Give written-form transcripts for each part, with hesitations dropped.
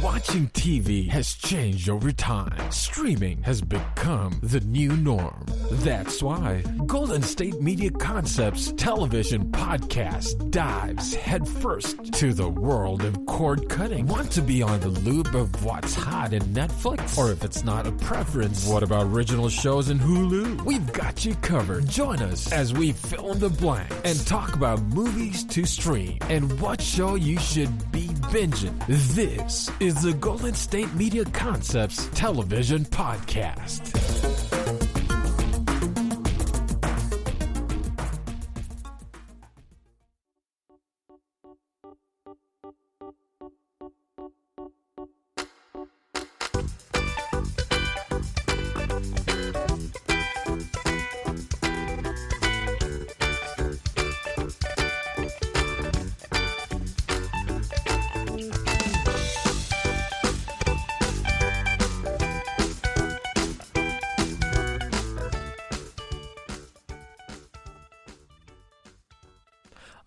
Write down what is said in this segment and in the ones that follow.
Watching TV has changed over time. Streaming has become the new norm. That's why Golden State Media Concepts television podcast dives headfirst to the world of cord cutting. Want to be on the loop of what's hot in Netflix? Or if it's not a preference, what about original shows in Hulu? We've got you covered. Join us as we fill in the blank and talk about movies to stream and what show you should be binging. This is the Golden State Media Concepts television podcast.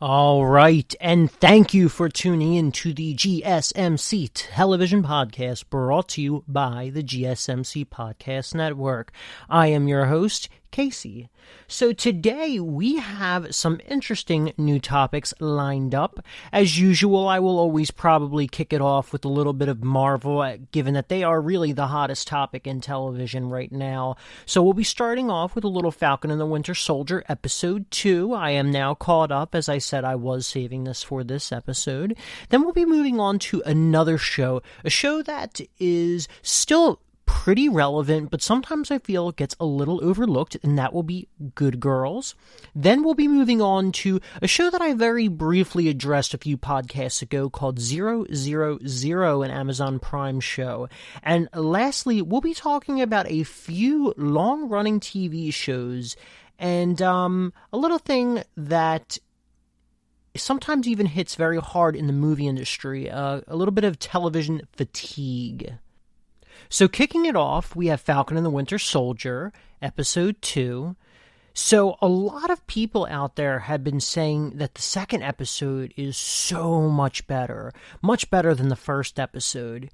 All right, and thank you for tuning in to the GSMC television podcast brought to you by the GSMC Podcast Network. I am your host, Casey. So today we have some interesting new topics lined up. As usual, I will always probably kick it off with a little bit of Marvel, given that they are really the hottest topic in television right now. So we'll be starting off with a little Falcon and the Winter Soldier episode 2. I am now caught up. As I said, I was saving this for this episode. Then we'll be moving on to another show, a show that is still pretty relevant, but sometimes I feel it gets a little overlooked, and that will be Good Girls. Then we'll be moving on to a show that I very briefly addressed a few podcasts ago called ZeroZeroZero, an Amazon Prime show. And lastly, we'll be talking about a few long-running TV shows and a little thing that sometimes even hits very hard in the movie industry, a little bit of television fatigue. So kicking it off, we have Falcon and the Winter Soldier, Episode 2. So a lot of people out there have been saying that the second episode is so much better than the first episode.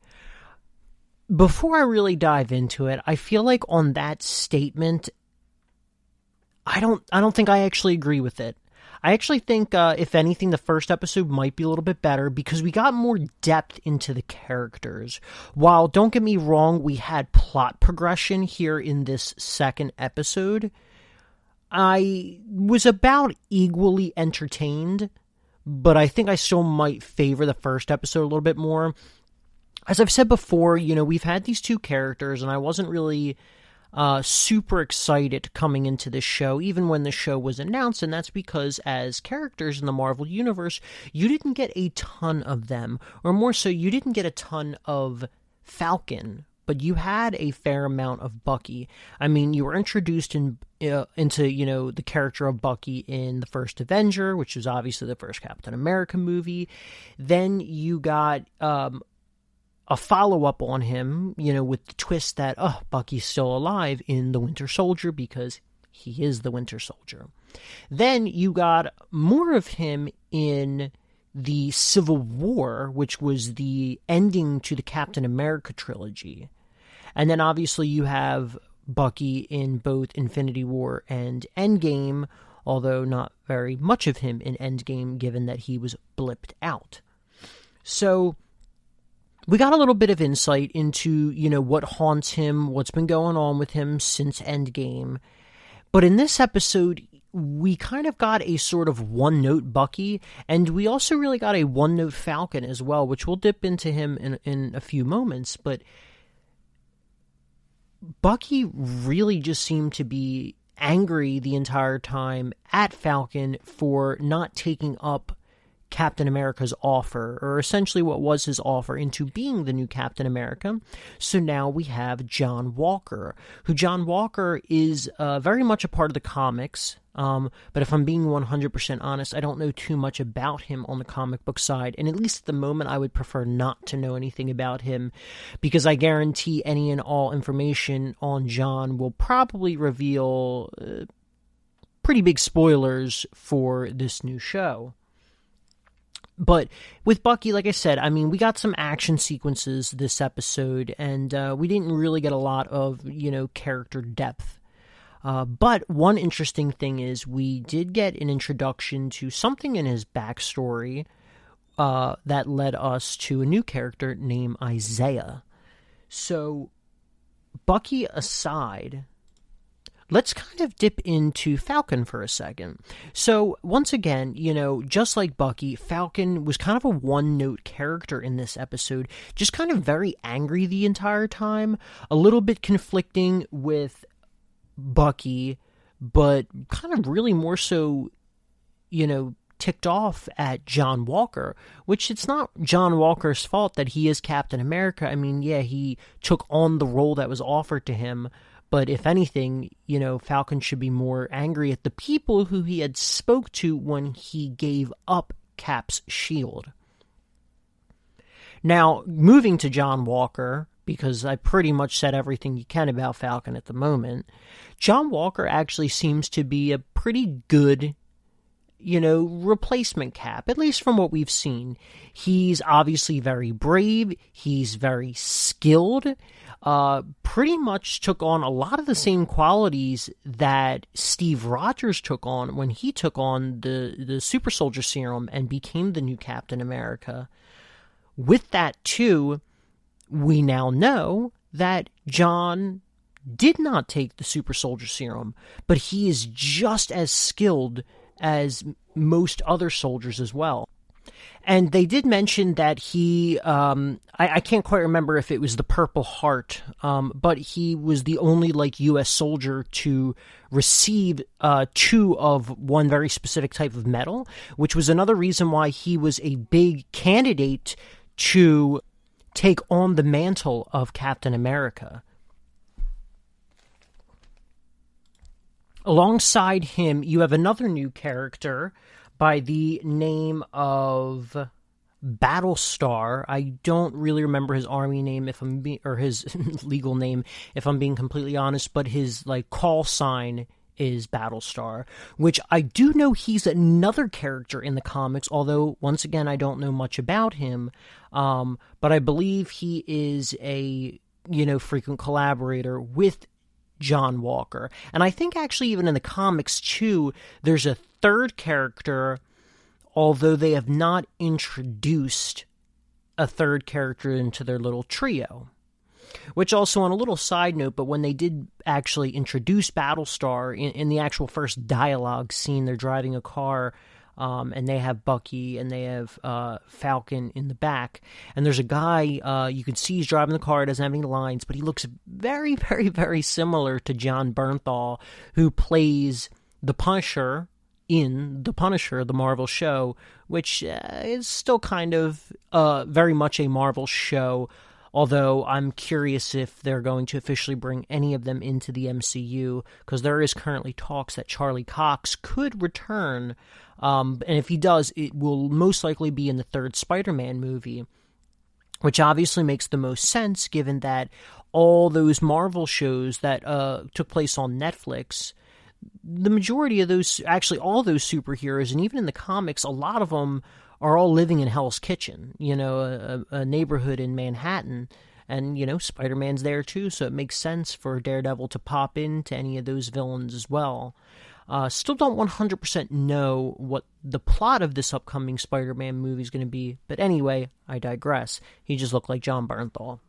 Before I really dive into it, I feel like on that statement, I don't think I actually agree with it. I actually think, if anything, the first episode might be a little bit better because we got more depth into the characters. While, don't get me wrong, we had plot progression here in this second episode, I was about equally entertained, but I think I still might favor the first episode a little bit more. As I've said before, we've had these two characters, and I wasn't really super excited coming into this show, even when the show was announced, and that's because as characters in the Marvel Universe, you didn't get a ton of them, or more so, you didn't get a ton of Falcon, but you had a fair amount of Bucky. I mean, you were introduced into, the character of Bucky in the first Avenger, which was obviously the first Captain America movie. Then you got a follow-up on him, with the twist that, Bucky's still alive in the Winter Soldier because he is the Winter Soldier. Then you got more of him in the Civil War, which was the ending to the Captain America trilogy. And then obviously you have Bucky in both Infinity War and Endgame, although not very much of him in Endgame given that he was blipped out. So we got a little bit of insight into, what haunts him, what's been going on with him since Endgame. But in this episode, we kind of got a sort of one-note Bucky, and we also really got a one-note Falcon as well, which we'll dip into him in a few moments. But Bucky really just seemed to be angry the entire time at Falcon for not taking up Captain America's offer, or essentially what was his offer into being the new Captain America. So now we have John Walker, who John Walker is very much a part of the comics, but if I'm being 100% honest, I don't know too much about him on the comic book side, and at least at the moment I would prefer not to know anything about him, because I guarantee any and all information on John will probably reveal pretty big spoilers for this new show. But with Bucky, like I said, I mean, we got some action sequences this episode, and we didn't really get a lot of, character depth. But one interesting thing is we did get an introduction to something in his backstory that led us to a new character named Isaiah. So, Bucky aside, let's kind of dip into Falcon for a second. So, once again, just like Bucky, Falcon was kind of a one-note character in this episode, just kind of very angry the entire time, a little bit conflicting with Bucky, but kind of really more so, ticked off at John Walker, which it's not John Walker's fault that he is Captain America. I mean, yeah, he took on the role that was offered to him, but if anything, Falcon should be more angry at the people who he had spoke to when he gave up Cap's shield. Now, moving to John Walker, because I pretty much said everything you can about Falcon at the moment, John Walker actually seems to be a pretty good replacement Cap, at least from what we've seen. He's obviously very brave, he's very skilled, pretty much took on a lot of the same qualities that Steve Rogers took on when he took on the super soldier serum and became the new Captain America. With that too, we now know that John did not take the super soldier serum, but he is just as skilled as most other soldiers as well. And they did mention that he, I can't quite remember if it was the Purple Heart, but he was the only, U.S. soldier to receive 2 of one very specific type of metal, which was another reason why he was a big candidate to take on the mantle of Captain America. Alongside him, you have another new character by the name of Battlestar. I don't really remember his army name or his legal name, if I'm being completely honest, but his call sign is Battlestar, which I do know he's another character in the comics, although once again I don't know much about him. But I believe he is a frequent collaborator with John Walker. And I think actually even in the comics too, there's a third character, although they have not introduced a third character into their little trio. Which also, on a little side note, but when they did actually introduce Battlestar in the actual first dialogue scene, they're driving a car, and they have Bucky and they have Falcon in the back. And there's a guy, you can see he's driving the car, doesn't have any lines, but he looks very, very, very similar to John Bernthal, who plays the Punisher in The Punisher, the Marvel show, which is still kind of very much a Marvel show, although I'm curious if they're going to officially bring any of them into the MCU, because there is currently talks that Charlie Cox could return, and if he does, it will most likely be in the third Spider-Man movie, which obviously makes the most sense given that all those Marvel shows that took place on Netflix, the majority of those, actually all those superheroes, and even in the comics, a lot of them are all living in Hell's Kitchen, a neighborhood in Manhattan, and, Spider-Man's there too, so it makes sense for Daredevil to pop into any of those villains as well. Still don't 100% know what the plot of this upcoming Spider-Man movie is going to be, but anyway, I digress. He just looked like John Bernthal.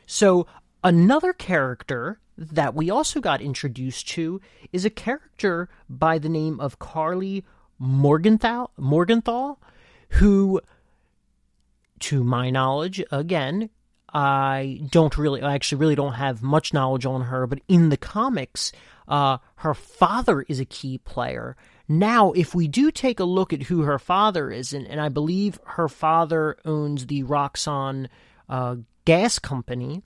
So, another character that we also got introduced to is a character by the name of Carly Morgenthau, who, to my knowledge, again, I actually really don't have much knowledge on her, but in the comics, her father is a key player. Now, if we do take a look at who her father is, and I believe her father owns the Roxxon gas company,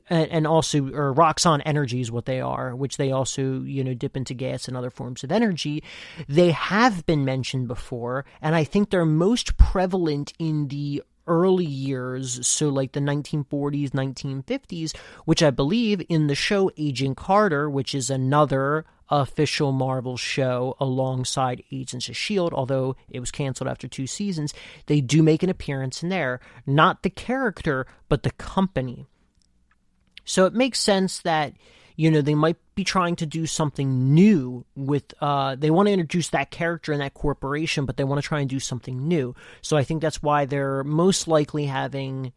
and also, or Roxxon Energy is what they are, which they also, dip into gas and other forms of energy. They have been mentioned before, and I think they're most prevalent in the early years, so like the 1940s, 1950s, which I believe in the show Agent Carter, which is another official Marvel show alongside Agents of S.H.I.E.L.D., although it was canceled after 2 seasons. They do make an appearance in there. Not the character, but the company. So it makes sense that, they might be trying to do something new with, they want to introduce that character and that corporation, but they want to try and do something new. So I think that's why they're most likely having,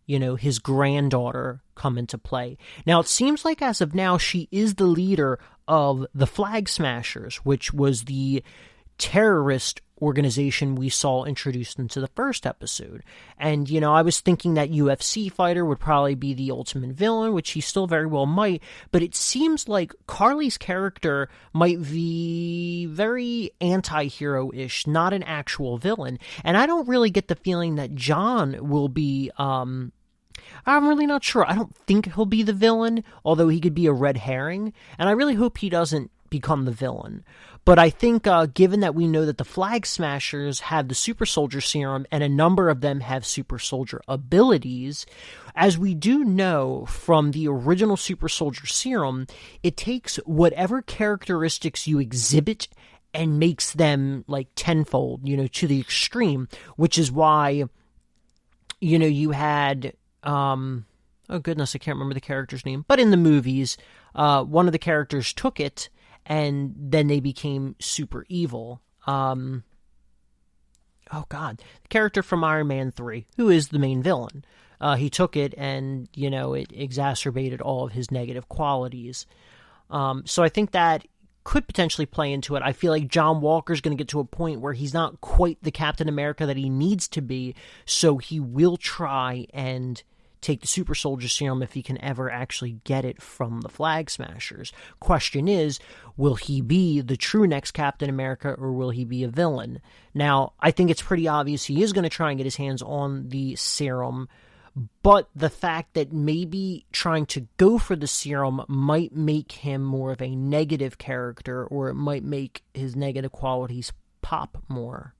his granddaughter come into play. Now, it seems like as of now, she is the leader of the Flag Smashers, which was the terrorist organization we saw introduced into the first episode. And, I was thinking that UFC fighter would probably be the ultimate villain, which he still very well might, but it seems like Carly's character might be very anti-hero-ish, not an actual villain. And I don't really get the feeling that John will be, I'm really not sure. I don't think he'll be the villain, although he could be a red herring, and I really hope he doesn't become the villain. But I think, given that we know that the Flag Smashers have the Super Soldier Serum and a number of them have Super Soldier abilities, as we do know from the original Super Soldier Serum, it takes whatever characteristics you exhibit and makes them like tenfold, to the extreme, which is why, you had, oh goodness, I can't remember the character's name, but in the movies, one of the characters took it, and then they became super evil. The character from Iron Man 3, who is the main villain. He took it and, it exacerbated all of his negative qualities. So I think that could potentially play into it. I feel like John Walker's going to get to a point where he's not quite the Captain America that he needs to be, so he will try and take the Super Soldier Serum if he can ever actually get it from the Flag Smashers. Question is, will he be the true next Captain America, or will he be a villain? Now, I think it's pretty obvious he is going to try and get his hands on the serum, but the fact that maybe trying to go for the serum might make him more of a negative character, or it might make his negative qualities pop more.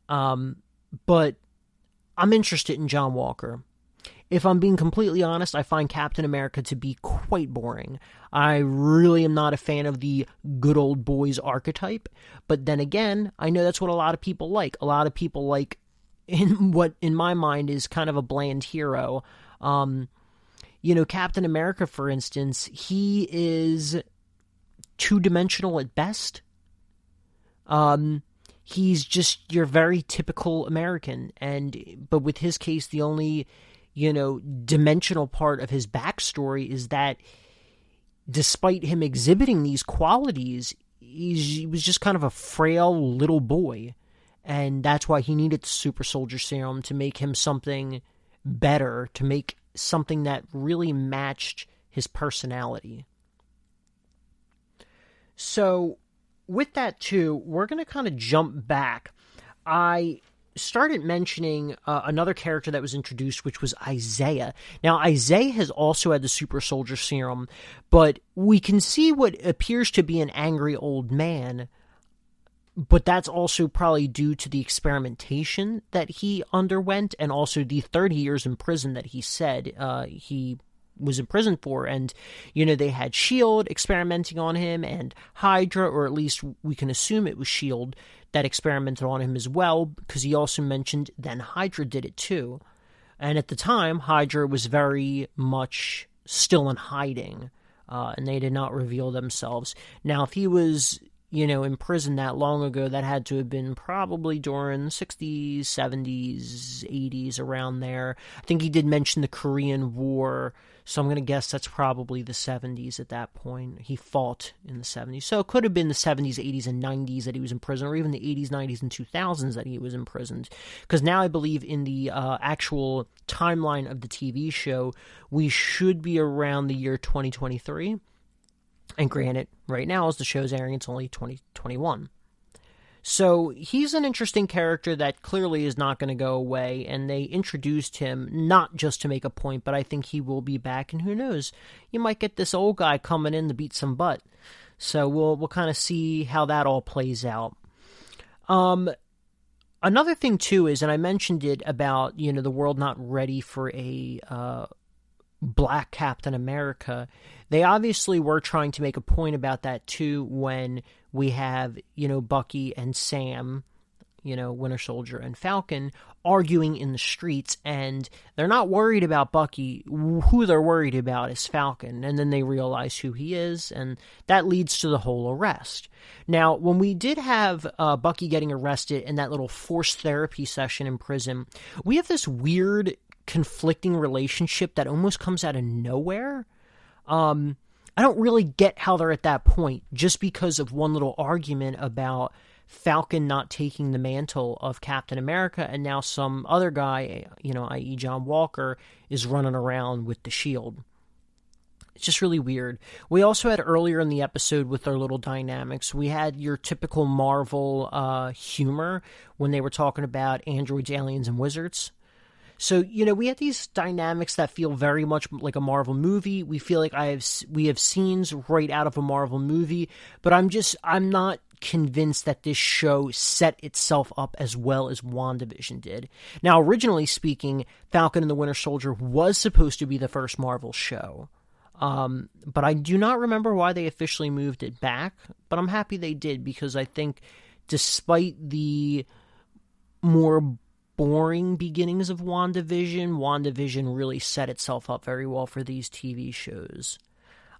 But I'm interested in John Walker. If I'm being completely honest, I find Captain America to be quite boring. I really am not a fan of the good old boys archetype, but then again, I know that's what a lot of people like. A lot of people like in what, in my mind, is kind of a bland hero. Captain America, for instance, he is two-dimensional at best. He's just your very typical American, but with his case, the only dimensional part of his backstory is that despite him exhibiting these qualities, he was just kind of a frail little boy. And that's why he needed the Super Soldier Serum, to make him something better, to make something that really matched his personality. So with that too, we're going to kind of jump back. I started mentioning another character that was introduced, which was Isaiah. Now, Isaiah has also had the Super Soldier Serum, but we can see what appears to be an angry old man, but that's also probably due to the experimentation that he underwent, and also the 30 years in prison that he said he was in prison for. And, they had S.H.I.E.L.D. experimenting on him, and Hydra, or at least we can assume it was S.H.I.E.L.D., that experimented on him as well, because he also mentioned then Hydra did it too. And at the time, Hydra was very much still in hiding, and they did not reveal themselves. Now, if he was, in prison that long ago, that had to have been probably during the 60s, 70s, 80s, around there. I think he did mention the Korean War, so I'm going to guess that's probably the 70s at that point. He fought in the 70s. So it could have been the 70s, 80s, and 90s that he was in prison, or even the 80s, 90s, and 2000s that he was imprisoned. Because now I believe in the actual timeline of the TV show, we should be around the year 2023. And granted, right now, as the show's airing, it's only 2021. So he's an interesting character that clearly is not going to go away, and they introduced him not just to make a point, but I think he will be back, and who knows, you might get this old guy coming in to beat some butt. So we'll kind of see how that all plays out. Another thing too is, and I mentioned it about, the world not ready for a Black Captain America, they obviously were trying to make a point about that too when we have, Bucky and Sam, Winter Soldier and Falcon arguing in the streets, and they're not worried about Bucky. Who they're worried about is Falcon, and then they realize who he is, and that leads to the whole arrest. Now, when we did have Bucky getting arrested in that little forced therapy session in prison, we have this weird conflicting relationship that almost comes out of nowhere. I don't really get how they're at that point, just because of one little argument about Falcon not taking the mantle of Captain America, and now some other guy, i.e. John Walker, is running around with the shield. It's just really weird. We also had earlier in the episode with our little dynamics, we had your typical Marvel humor when they were talking about androids, aliens, and wizards. So, we have these dynamics that feel very much like a Marvel movie. We feel like we have scenes right out of a Marvel movie, but I'm not convinced that this show set itself up as well as WandaVision did. Now, originally speaking, Falcon and the Winter Soldier was supposed to be the first Marvel show. But I do not remember why they officially moved it back, but I'm happy they did, because I think despite the more boring beginnings of WandaVision really set itself up very well for these TV shows.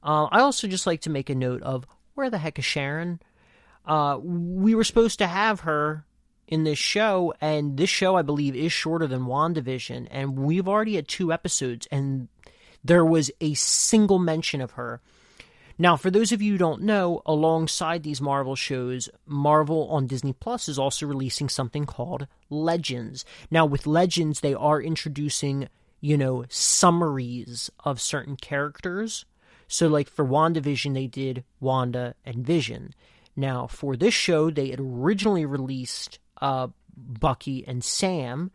I also just like to make a note of, where the heck is Sharon? We were supposed to have her in this show, and this show, I believe, is shorter than WandaVision, and we've already had 2 episodes, and there was a single mention of her. Now, for those of you who don't know, alongside these Marvel shows, Marvel on Disney Plus is also releasing something called Legends. Now, with Legends, they are introducing, summaries of certain characters. So, like for WandaVision, they did Wanda and Vision. Now, for this show, they had originally released Bucky and Sam,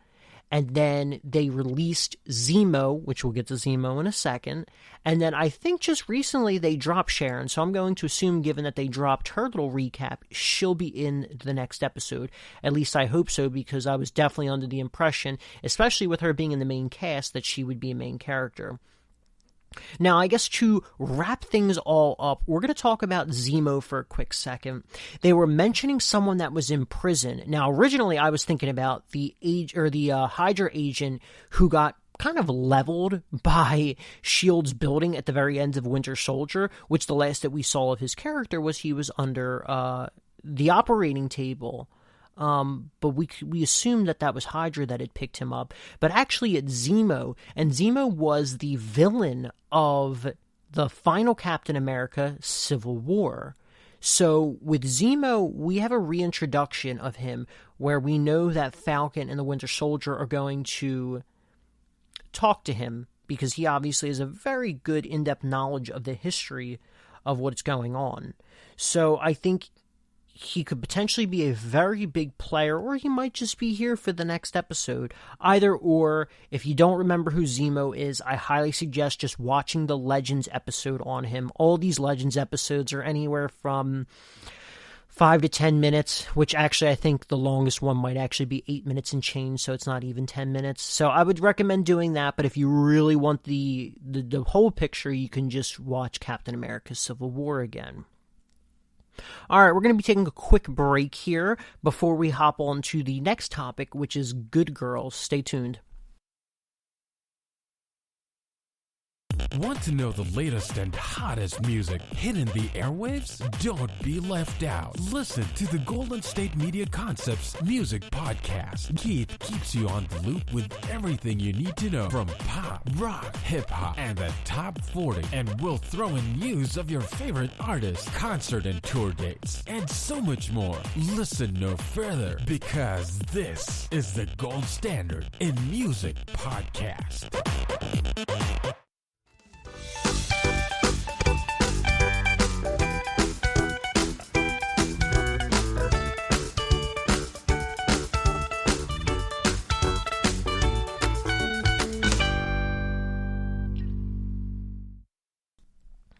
and then they released Zemo, which we'll get to Zemo in a second, and then I think just recently they dropped Sharon, so I'm going to assume, given that they dropped her little recap, she'll be in the next episode. At least I hope so, because I was definitely under the impression, especially with her being in the main cast, that she would be a main character. Now, I guess to wrap things all up, we're going to talk about Zemo for a quick second. They were mentioning someone that was in prison. Now, originally, I was thinking about the Hydra agent who got kind of leveled by S.H.I.E.L.D.'s building at the very end of Winter Soldier, which the last that we saw of his character was he was under the operating table. But we assumed that was Hydra that had picked him up. But actually it's Zemo, and Zemo was the villain of the final Captain America Civil War. So with Zemo, we have a reintroduction of him where we know that Falcon and the Winter Soldier are going to talk to him, because he obviously has a very good in-depth knowledge of the history of what's going on. So I think he could potentially be a very big player, or he might just be here for the next episode. Either or, if you don't remember who Zemo is, I highly suggest just watching the Legends episode on him. All these Legends episodes are anywhere from 5 to 10 minutes, which actually I think the longest one might actually be 8 minutes and change, so it's not even 10 minutes. So I would recommend doing that, but if you really want the whole picture, you can just watch Captain America Civil War again. All right, we're going to be taking a quick break here before we hop on to the next topic, which is Good Girls. Stay tuned. Want to know the latest and hottest music hitting the airwaves? Don't be left out. Listen to the Golden State Media Concepts Music Podcast. Keith keeps you on the loop with everything you need to know from pop, rock, hip-hop, and the top 40. And we'll throw in news of your favorite artists, concert and tour dates, and so much more. Listen no further, because this is the gold standard in music podcast.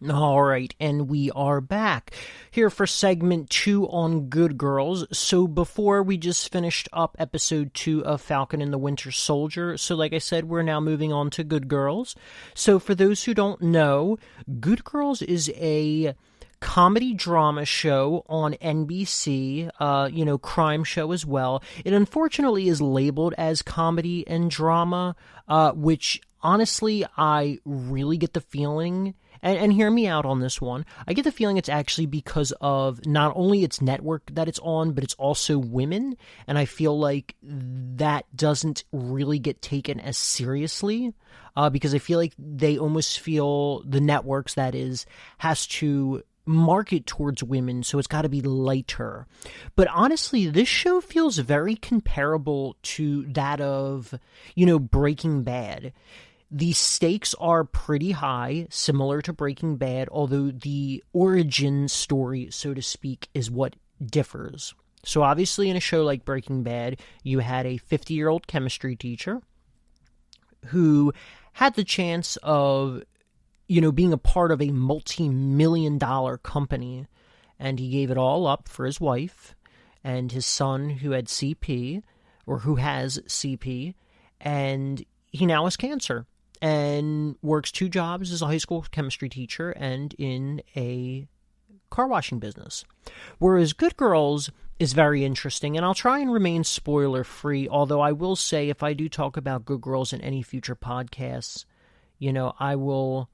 All right, and we are back here for segment 2 on Good Girls. So before we just finished up episode 2 of Falcon and the Winter Soldier. So like I said, we're now moving on to Good Girls. So for those who don't know, Good Girls is a comedy drama show on NBC, crime show as well. It unfortunately is labeled as comedy and drama, which honestly, I really get the feeling, and hear me out on this one, I get the feeling it's actually because of not only its network that it's on, but it's also women, and I feel like that doesn't really get taken as seriously, because I feel like they almost feel, the networks that is, has to market towards women, so it's got to be lighter. But honestly, this show feels very comparable to that of, Breaking Bad. The stakes are pretty high, similar to Breaking Bad, although the origin story, so to speak, is what differs. So obviously in a show like Breaking Bad, you had a 50-year-old chemistry teacher who had the chance of being a part of a multi-million-dollar company, and he gave it all up for his wife and his son who had CP, or who has CP, and he now has cancer and works 2 jobs as a high school chemistry teacher and in a car washing business. Whereas Good Girls is very interesting, and I'll try and remain spoiler-free, although I will say if I do talk about Good Girls in any future podcasts, I will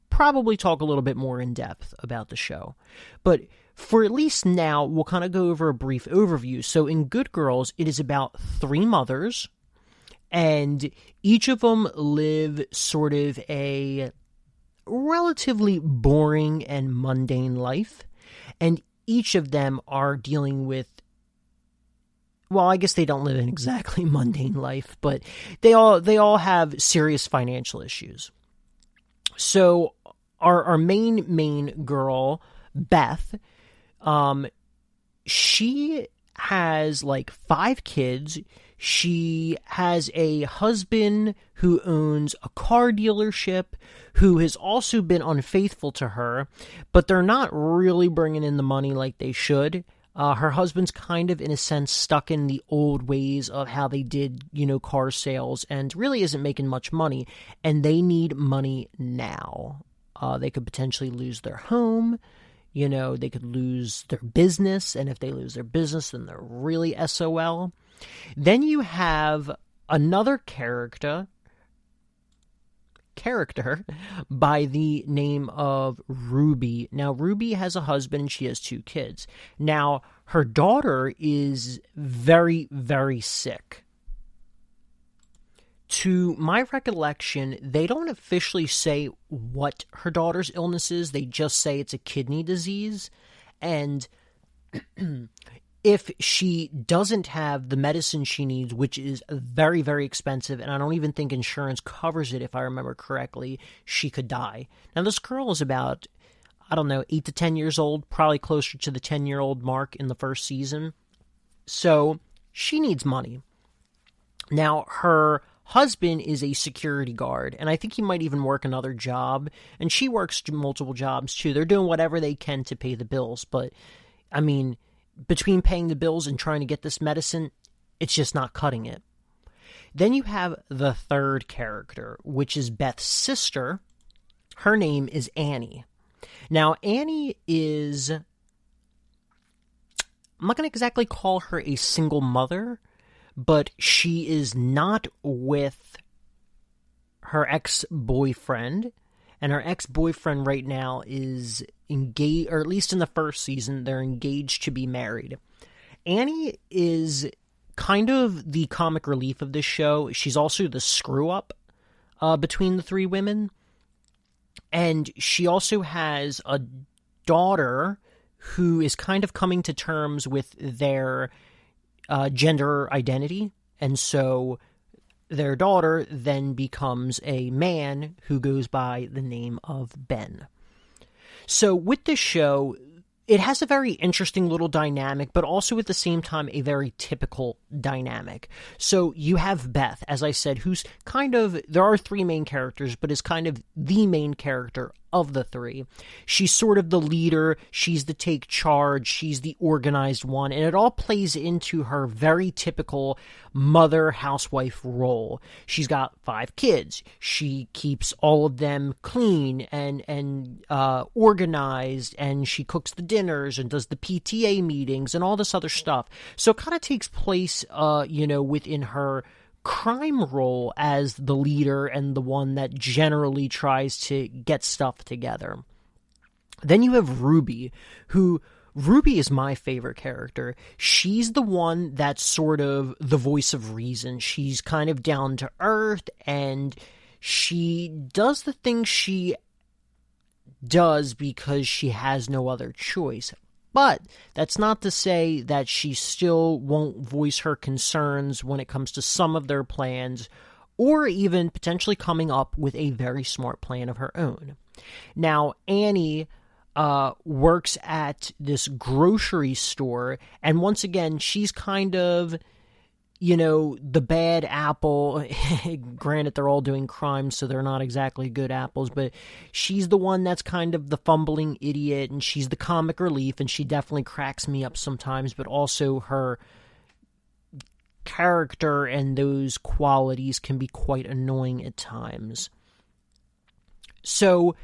probably talk a little bit more in depth about the show. But for at least now, we'll kind of go over a brief overview. So in Good Girls, it is about 3 mothers, and each of them live sort of a relatively boring and mundane life, and each of them are dealing with, well, I guess they don't live an exactly mundane life, but they all have serious financial issues. So our main girl, Beth, she has like 5 kids. She has a husband who owns a car dealership who has also been unfaithful to her, but they're not really bringing in the money like they should. Her husband's kind of, in a sense, stuck in the old ways of how they did, car sales, and really isn't making much money, and they need money now. They could potentially lose their home, they could lose their business, and if they lose their business, then they're really SOL. Then you have another character by the name of Ruby. Now, Ruby has a husband and she has 2 kids. Now, her daughter is very, very sick. To my recollection, they don't officially say what her daughter's illness is. They just say it's a kidney disease. And if she doesn't have the medicine she needs, which is very, very expensive, and I don't even think insurance covers it if I remember correctly, she could die. Now, this girl is about, 8 to 10 years old, probably closer to the 10-year-old mark in the first season. So she needs money. Now, her husband is a security guard, and I think he might even work another job, and she works multiple jobs too. They're doing whatever they can to pay the bills, but, between paying the bills and trying to get this medicine, it's just not cutting it. Then you have the third character, which is Beth's sister. Her name is Annie. Now, Annie is, I'm not going to exactly call her a single mother, but she is not with her ex-boyfriend. And her ex-boyfriend right now is engaged, or at least in the first season, they're engaged to be married. Annie is kind of the comic relief of this show. She's also the screw-up between the 3 women. And she also has a daughter who is kind of coming to terms with their gender identity. And so their daughter then becomes a man who goes by the name of Ben. So with this show, it has a very interesting little dynamic, but also at the same time a very typical dynamic. So you have Beth, as I said, who's kind of, there are 3 main characters, but is kind of the main character of the three. She's sort of the leader, she's the take charge, she's the organized one, and it all plays into her very typical mother housewife role. She's got 5 kids. She keeps all of them clean and organized, and she cooks the dinners and does the PTA meetings and all this other stuff. So it kind of takes place, within her crime role as the leader and the one that generally tries to get stuff together. Then you have Ruby is my favorite character. She's the one that's sort of the voice of reason. She's kind of down to earth, and she does the things she does because she has no other choice. But that's not to say that she still won't voice her concerns when it comes to some of their plans, or even potentially coming up with a very smart plan of her own. Now, Annie works at this grocery store, and once again, she's kind of, the bad apple. Granted, they're all doing crimes, so they're not exactly good apples, but she's the one that's kind of the fumbling idiot, and she's the comic relief, and she definitely cracks me up sometimes, but also her character and those qualities can be quite annoying at times. So,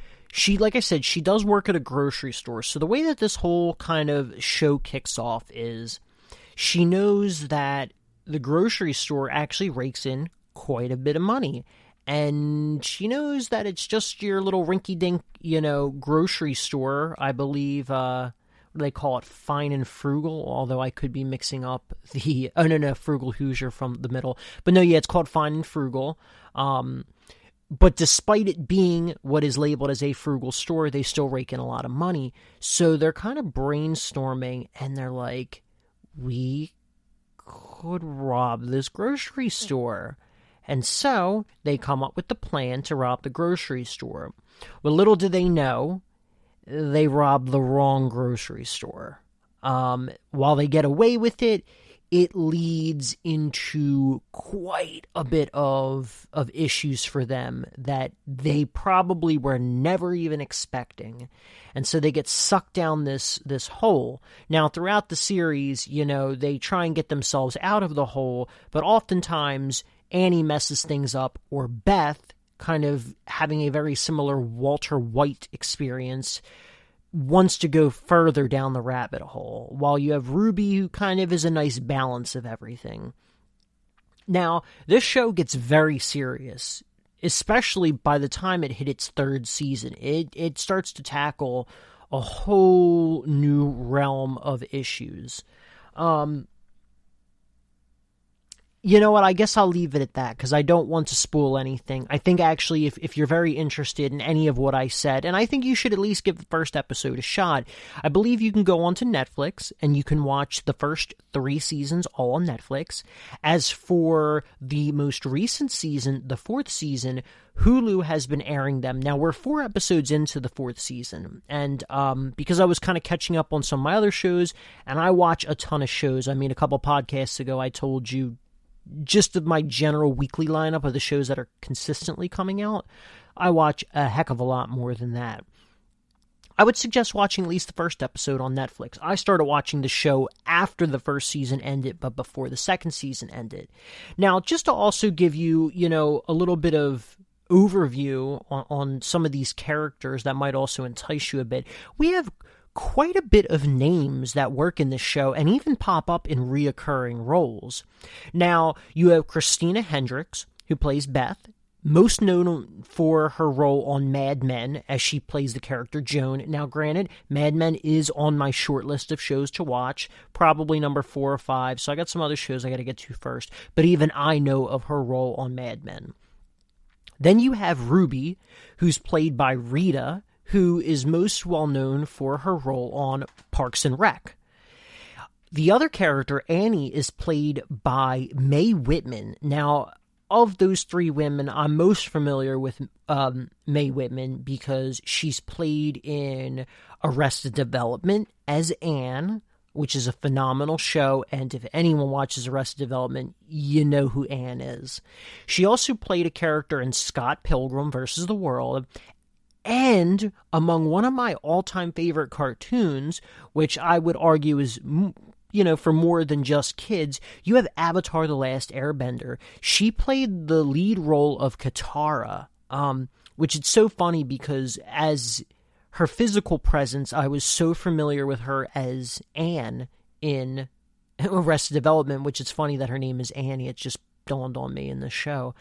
like I said, she does work at a grocery store. So the way that this whole kind of show kicks off is she knows that the grocery store actually rakes in quite a bit of money. And she knows that it's just your little rinky-dink, grocery store. I believe, what do they call it? Fine and Frugal, although I could be mixing up the... Oh, no, Frugal Hoosier from the middle. But no, yeah, it's called Fine and Frugal. But despite it being what is labeled as a frugal store, they still rake in a lot of money. So they're kind of brainstorming, and they're like, we could rob this grocery store. And so they come up with the plan to rob the grocery store. Well, little do they know, they rob the wrong grocery store. While they get away with it, it leads into quite a bit of issues for them that they probably were never even expecting. And so they get sucked down this hole. Now, throughout the series, they try and get themselves out of the hole, but oftentimes Annie messes things up, or Beth, kind of having a very similar Walter White experience, wants to go further down the rabbit hole, while you have Ruby, who kind of is a nice balance of everything. Now, this show gets very serious, especially by the time it hit its 3rd season. It starts to tackle a whole new realm of issues. You know what, I guess I'll leave it at that, because I don't want to spoil anything. I think actually if you're very interested in any of what I said, and I think you should at least give the first episode a shot, I believe you can go onto Netflix and you can watch the first 3 seasons all on Netflix. As for the most recent season, the 4th season, Hulu has been airing them. Now, we're 4 episodes into the 4th season, and because I was kind of catching up on some of my other shows, and I watch a ton of shows. I mean, a couple podcasts ago I told you just of my general weekly lineup of the shows that are consistently coming out. I watch a heck of a lot more than that. I would suggest watching at least the first episode on Netflix. I started watching the show after the first season ended, but before the 2nd season ended. Now, just to also give you, a little bit of overview on some of these characters that might also entice you a bit, we have quite a bit of names that work in this show and even pop up in reoccurring roles. Now, you have Christina Hendricks, who plays Beth, most known for her role on Mad Men, as she plays the character Joan. Now, granted, Mad Men is on my short list of shows to watch, probably number 4 or 5, so I got some other shows I got to get to first, but even I know of her role on Mad Men. Then you have Ruby, who's played by Rita, who is most well known for her role on Parks and Rec. The other character, Annie, is played by Mae Whitman. Now, of those 3 women, I'm most familiar with Mae Whitman because she's played in Arrested Development as Anne, which is a phenomenal show, and if anyone watches Arrested Development, you know who Anne is. She also played a character in Scott Pilgrim vs. the World, And among one of my all-time favorite cartoons, which I would argue is, for more than just kids, you have Avatar: The Last Airbender. She played the lead role of Katara, which is so funny because as her physical presence, I was so familiar with her as Anne in Arrested Development, which is funny that her name is Annie. It just dawned on me in the show.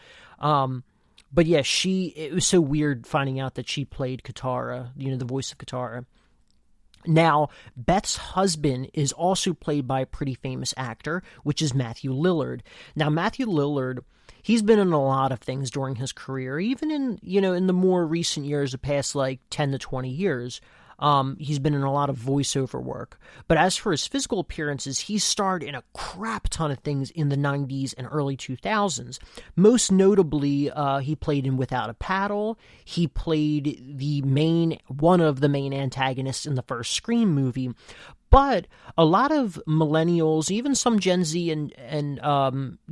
But yeah, it was so weird finding out that she played Katara, the voice of Katara. Now, Beth's husband is also played by a pretty famous actor, which is Matthew Lillard. Now, Matthew Lillard, he's been in a lot of things during his career, even in the more recent years, the past 10 to 20 years. He's been in a lot of voiceover work. But as for his physical appearances, he starred in a crap ton of things in the 90s and early 2000s. Most notably, he played in Without a Paddle. He played one of the main antagonists in the first Scream movie. But a lot of millennials, even some Gen Z and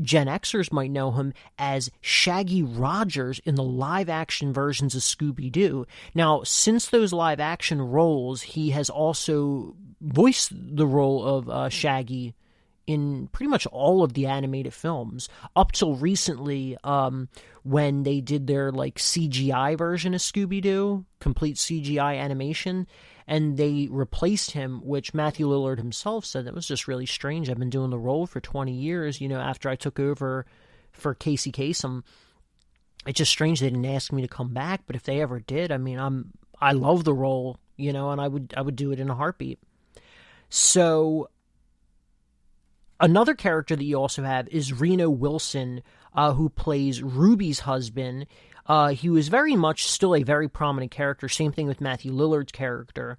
Gen Xers might know him as Shaggy Rogers in the live-action versions of Scooby-Doo. Now, since those live-action roles, he has also voiced the role of Shaggy in pretty much all of the animated films, up till recently when they did their CGI version of Scooby-Doo, complete CGI animation, and they replaced him, which Matthew Lillard himself said that was just really strange. I've been doing the role for 20 years, after I took over for Casey Kasem. It's just strange they didn't ask me to come back, but if they ever did, I love the role, and I would do it in a heartbeat. So another character that you also have is Reno Wilson, who plays Ruby's husband. He was very much still a very prominent character. Same thing with Matthew Lillard's character.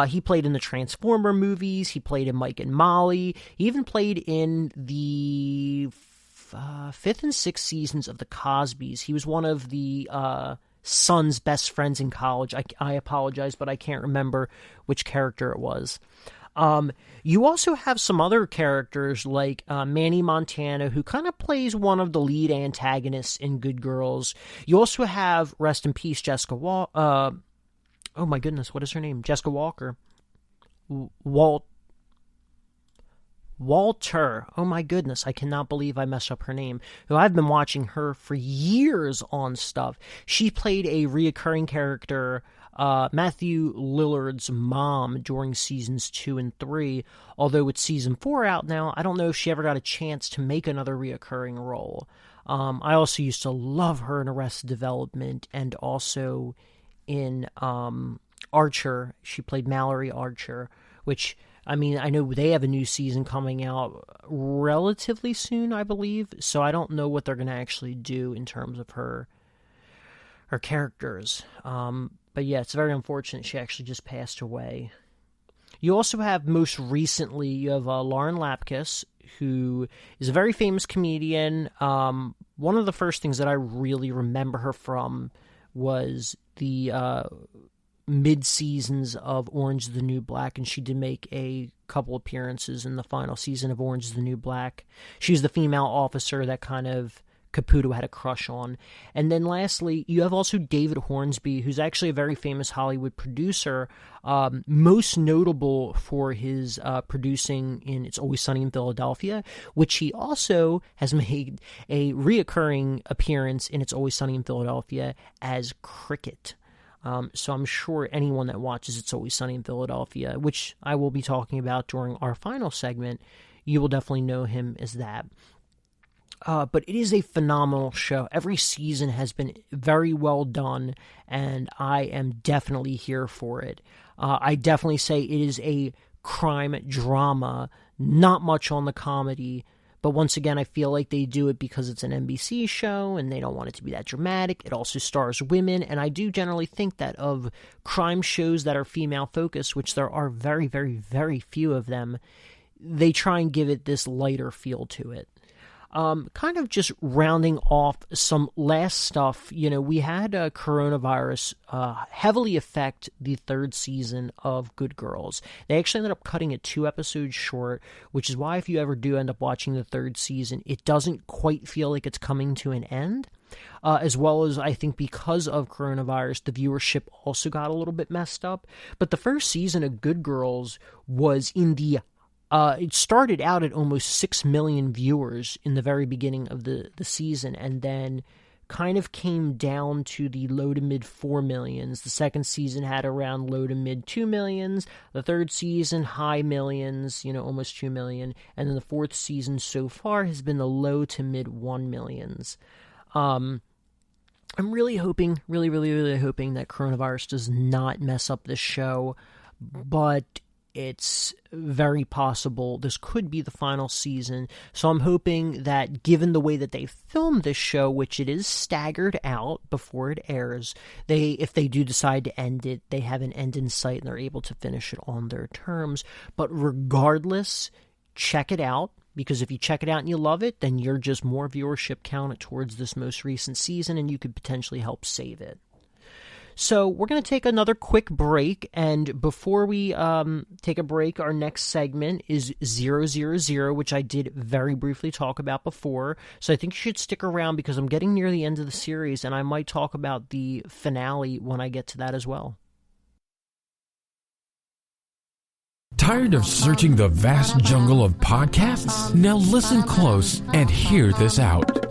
He played in the Transformer movies. He played in Mike and Molly. He even played in the fifth and sixth seasons of The Cosbys. He was one of the son's best friends in college. I apologize, but I can't remember which character it was. You also have some other characters like Manny Montana, who kind of plays one of the lead antagonists in Good Girls. You also have, rest in peace, Jessica oh my goodness, what is her name? Jessica Walker. Walter. Oh my goodness, I cannot believe I messed up her name. Who I've been watching her for years on stuff. She played a reoccurring character, Matthew Lillard's mom, during seasons 2 and 3. Although with season 4 out now, I don't know if she ever got a chance to make another reoccurring role. I also used to love her in Arrested Development and also in Archer. She played Mallory Archer, which, I know they have a new season coming out relatively soon, I believe, so I don't know what they're going to actually do in terms of her characters. But yeah, it's very unfortunate she actually just passed away. You also have, most recently, you have Lauren Lapkus, who is a very famous comedian. One of the first things that I really remember her from was the mid-seasons of Orange is the New Black, and she did make a couple appearances in the final season of Orange is the New Black. She was the female officer that kind of Caputo had a crush on. And then lastly, you have also David Hornsby, who's actually a very famous Hollywood producer, most notable for his producing in It's Always Sunny in Philadelphia, which he also has made a reoccurring appearance in It's Always Sunny in Philadelphia as Cricket. So I'm sure anyone that watches It's Always Sunny in Philadelphia, which I will be talking about during our final segment, you will definitely know him as that. But it is a phenomenal show. Every season has been very well done, and I am definitely here for it. I definitely say it is a crime drama, not much on the comedy, but once again, I feel like they do it because it's an NBC show, and they don't want it to be that dramatic. It also stars women, and I do generally think that of crime shows that are female-focused, which there are very, very, very few of them, they try and give it this lighter feel to it. Kind of just rounding off some last stuff, we had coronavirus heavily affect the third season of Good Girls. They actually ended up cutting it 2 episodes short, which is why if you ever do end up watching the third season, it doesn't quite feel like it's coming to an end. as well as I think because of coronavirus, the viewership also got a little bit messed up. But the first season of Good Girls was in the it started out at almost 6 million viewers in the very beginning of the season, and then kind of came down to the low to mid 4 millions. The second season had around low to mid 2 millions. The third season, high millions, almost 2 million. And then the fourth season so far has been the low to mid 1 millions. I'm really hoping, really hoping that coronavirus does not mess up this show, but it's very possible this could be the final season. So I'm hoping that, given the way that they filmed this show, which it is staggered out before it airs, if they do decide to end it, they have an end in sight and they're able to finish it on their terms. But regardless, check it out, because if you check it out and you love it, then you're just more viewership counted towards this most recent season, and you could potentially help save it. So we're going to take another quick break, and before we take a break, our next segment is ZeroZeroZero, which I did very briefly talk about before. So I think you should stick around, because I'm getting near the end of the series, and I might talk about the finale when I get to that as well. Tired of searching the vast jungle of podcasts? Now listen close and hear this out.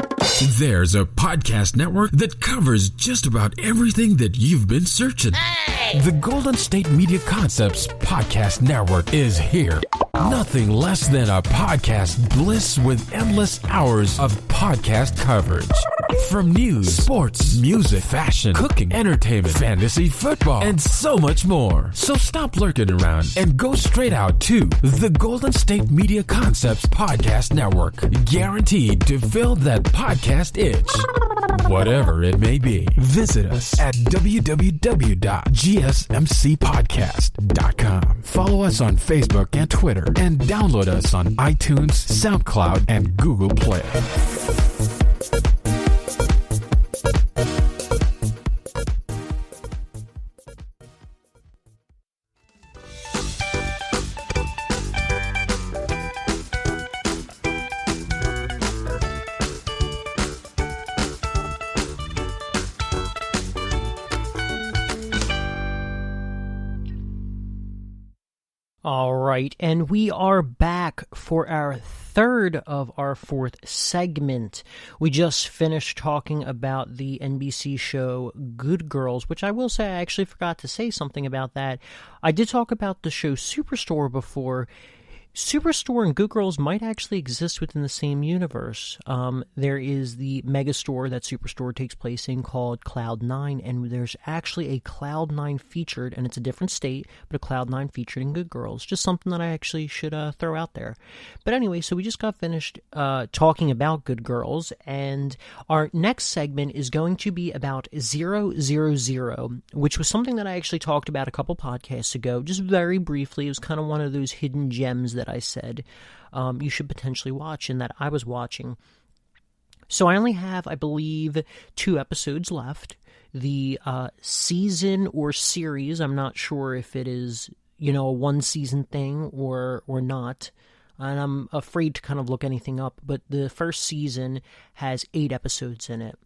There's a podcast network that covers just about everything that you've been searching. Hey! The Golden State Media Concepts Podcast Network is here. Nothing less than a podcast bliss with endless hours of podcast coverage. From news, sports, music, fashion, cooking, entertainment, fantasy, football, and so much more. So stop lurking around and go straight out to the Golden State Media Concepts Podcast Network. Guaranteed to fill that podcast itch. Whatever it may be. Visit us at www.gsmcpodcast.com. Follow us on Facebook and Twitter, and download us on iTunes, SoundCloud, and Google Play. All right, and we are back for our third of our fourth segment. We just finished talking about the NBC show Good Girls, which I will say I actually forgot to say something about that. I did talk about the show Superstore before. Superstore and Good Girls might actually exist within the same universe. There is the megastore that Superstore takes place in called Cloud9, and there's actually a Cloud9 featured, and it's a different state, but a Cloud9 featured in Good Girls. Just something that I actually should throw out there. But anyway, so we just got finished talking about Good Girls, and our next segment is going to be about ZeroZeroZero, which was something that I actually talked about a couple podcasts ago, just very briefly. It was kind of one of those hidden gems that I said you should potentially watch, and that I was watching. So I only have, I believe, 2 episodes left. The season or series, I'm not sure if it is, a 1-season thing or not, and I'm afraid to kind of look anything up, but the first season has 8 episodes in it.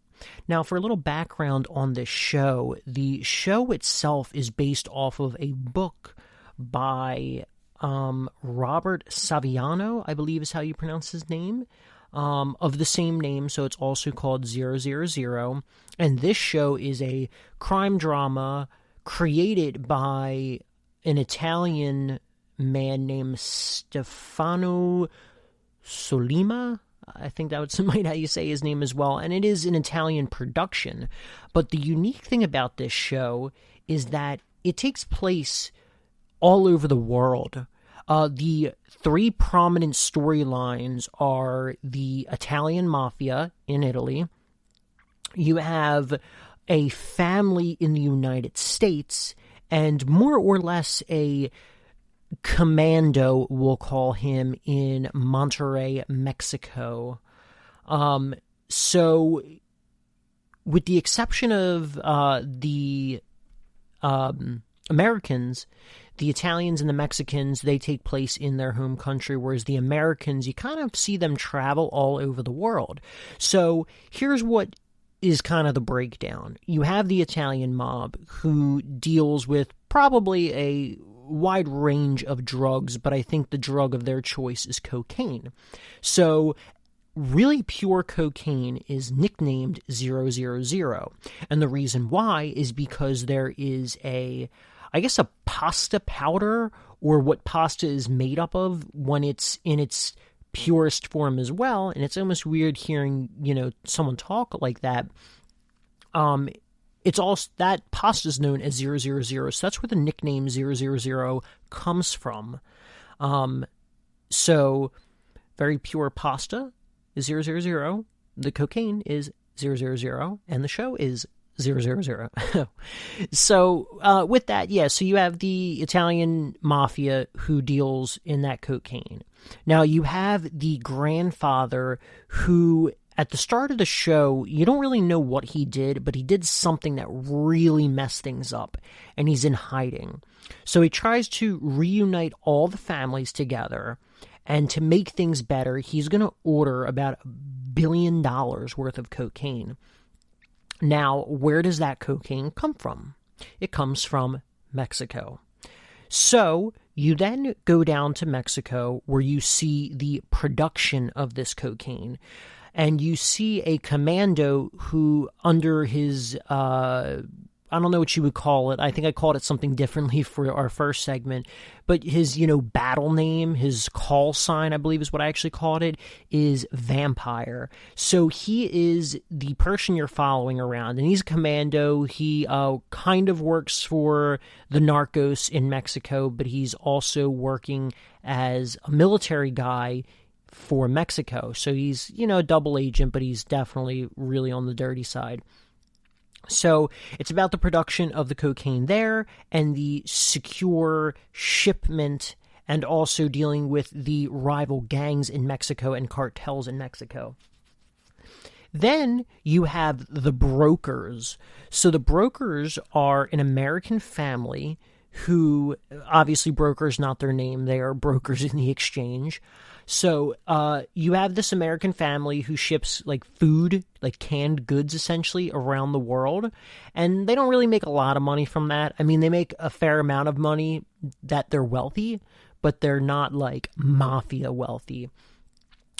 Now, for a little background on this show, the show itself is based off of a book by Robert Saviano, I believe is how you pronounce his name, of the same name, so it's also called ZeroZeroZero, and this show is a crime drama created by an Italian man named Stefano Sollima. I think that might how you say his name as well, and it is an Italian production, but the unique thing about this show is that it takes place all over the world. The 3 prominent storylines are the Italian mafia in Italy. You have a family in the United States, and more or less a commando, we'll call him, in Monterrey, Mexico. So, with the exception of the Americans, the Italians and the Mexicans, they take place in their home country, whereas the Americans, you kind of see them travel all over the world. So here's what is kind of the breakdown. You have the Italian mob who deals with probably a wide range of drugs, but I think the drug of their choice is cocaine. So really pure cocaine is nicknamed 000. And the reason why is because there is a pasta powder, or what pasta is made up of when it's in its purest form as well. And it's almost weird hearing, someone talk like that. It's also, that pasta is known as 000. So that's where the nickname 000 comes from. So very pure pasta is 000. The cocaine is 000, and the show is 000. So with that, so you have the Italian mafia who deals in that cocaine. Now you have the grandfather who, at the start of the show, you don't really know what he did, but he did something that really messed things up, and he's in hiding. So he tries to reunite all the families together, and to make things better, he's going to order about $1 billion worth of cocaine. Now, where does that cocaine come from? It comes from Mexico. So you then go down to Mexico, where you see the production of this cocaine. And you see a commando who, under his, I don't know what you would call it. I think I called it something differently for our first segment. But his, battle name, his call sign, I believe is what I actually called it, is Vampire. So he is the person you're following around. And he's a commando. He kind of works for the Narcos in Mexico, but he's also working as a military guy for Mexico. So he's, a double agent, but he's definitely really on the dirty side. So it's about the production of the cocaine there and the secure shipment, and also dealing with the rival gangs in Mexico and cartels in Mexico. Then you have the brokers. So the brokers are an American family who, obviously brokers not their name, they are brokers in the exchange. So you have this American family who ships food, canned goods essentially, around the world. And they don't really make a lot of money from that. I mean, they make a fair amount of money that they're wealthy, but they're not mafia wealthy.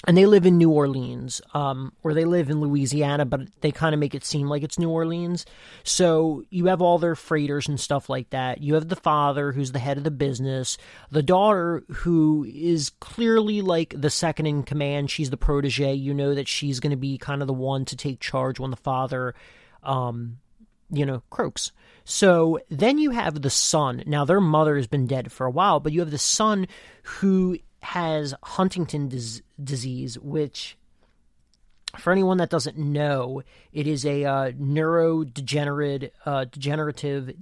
And they live in New Orleans, or they live in Louisiana, but they kind of make it seem like it's New Orleans. So you have all their freighters and stuff like that. You have the father, who's the head of the business. The daughter, who is clearly the second in command. She's the protege. You know that she's going to be kind of the one to take charge when the father, croaks. So then you have the son. Now, their mother has been dead for a while, but you have the son who has Huntington's disease, which, for anyone that doesn't know, it is a degenerative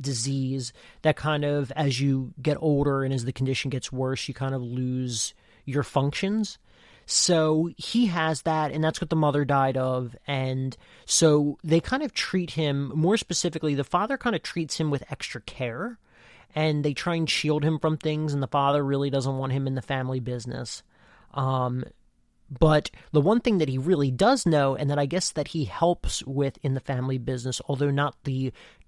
disease that kind of, as you get older and as the condition gets worse, you kind of lose your functions. So he has that, and that's what the mother died of. And so they kind of treat him, more specifically, the father kind of treats him with extra care. And they try and shield him from things, and the father really doesn't want him in the family business. But the one thing that he really does know, and that I guess that he helps with in the family business, although not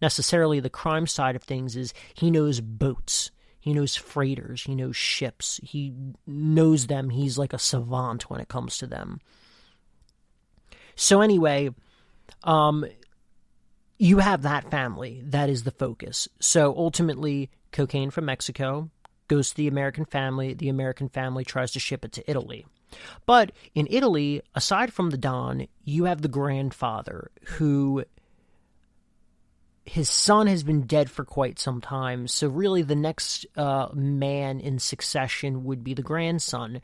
necessarily the crime side of things, is he knows boats. He knows freighters. He knows ships. He knows them. He's like a savant when it comes to them. So anyway, you have that family. That is the focus. So ultimately, cocaine from Mexico goes to the American family. The American family tries to ship it to Italy. But in Italy, aside from the Don, you have the grandfather who, his son has been dead for quite some time. So really the next man in succession would be the grandson.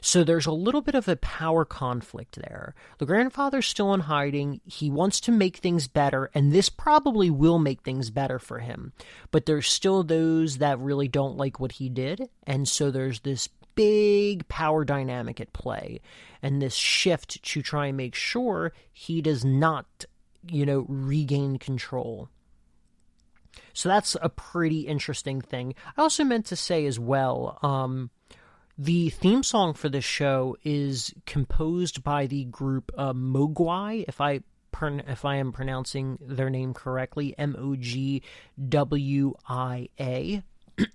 So there's a little bit of a power conflict there. The grandfather's still in hiding. He wants to make things better, and this probably will make things better for him. But there's still those that really don't like what he did, and so there's this big power dynamic at play, and this shift to try and make sure he does not, regain control. So that's a pretty interesting thing. I also meant to say as well, the theme song for this show is composed by the group Mogwai, if I if I am pronouncing their name correctly, Mogwia.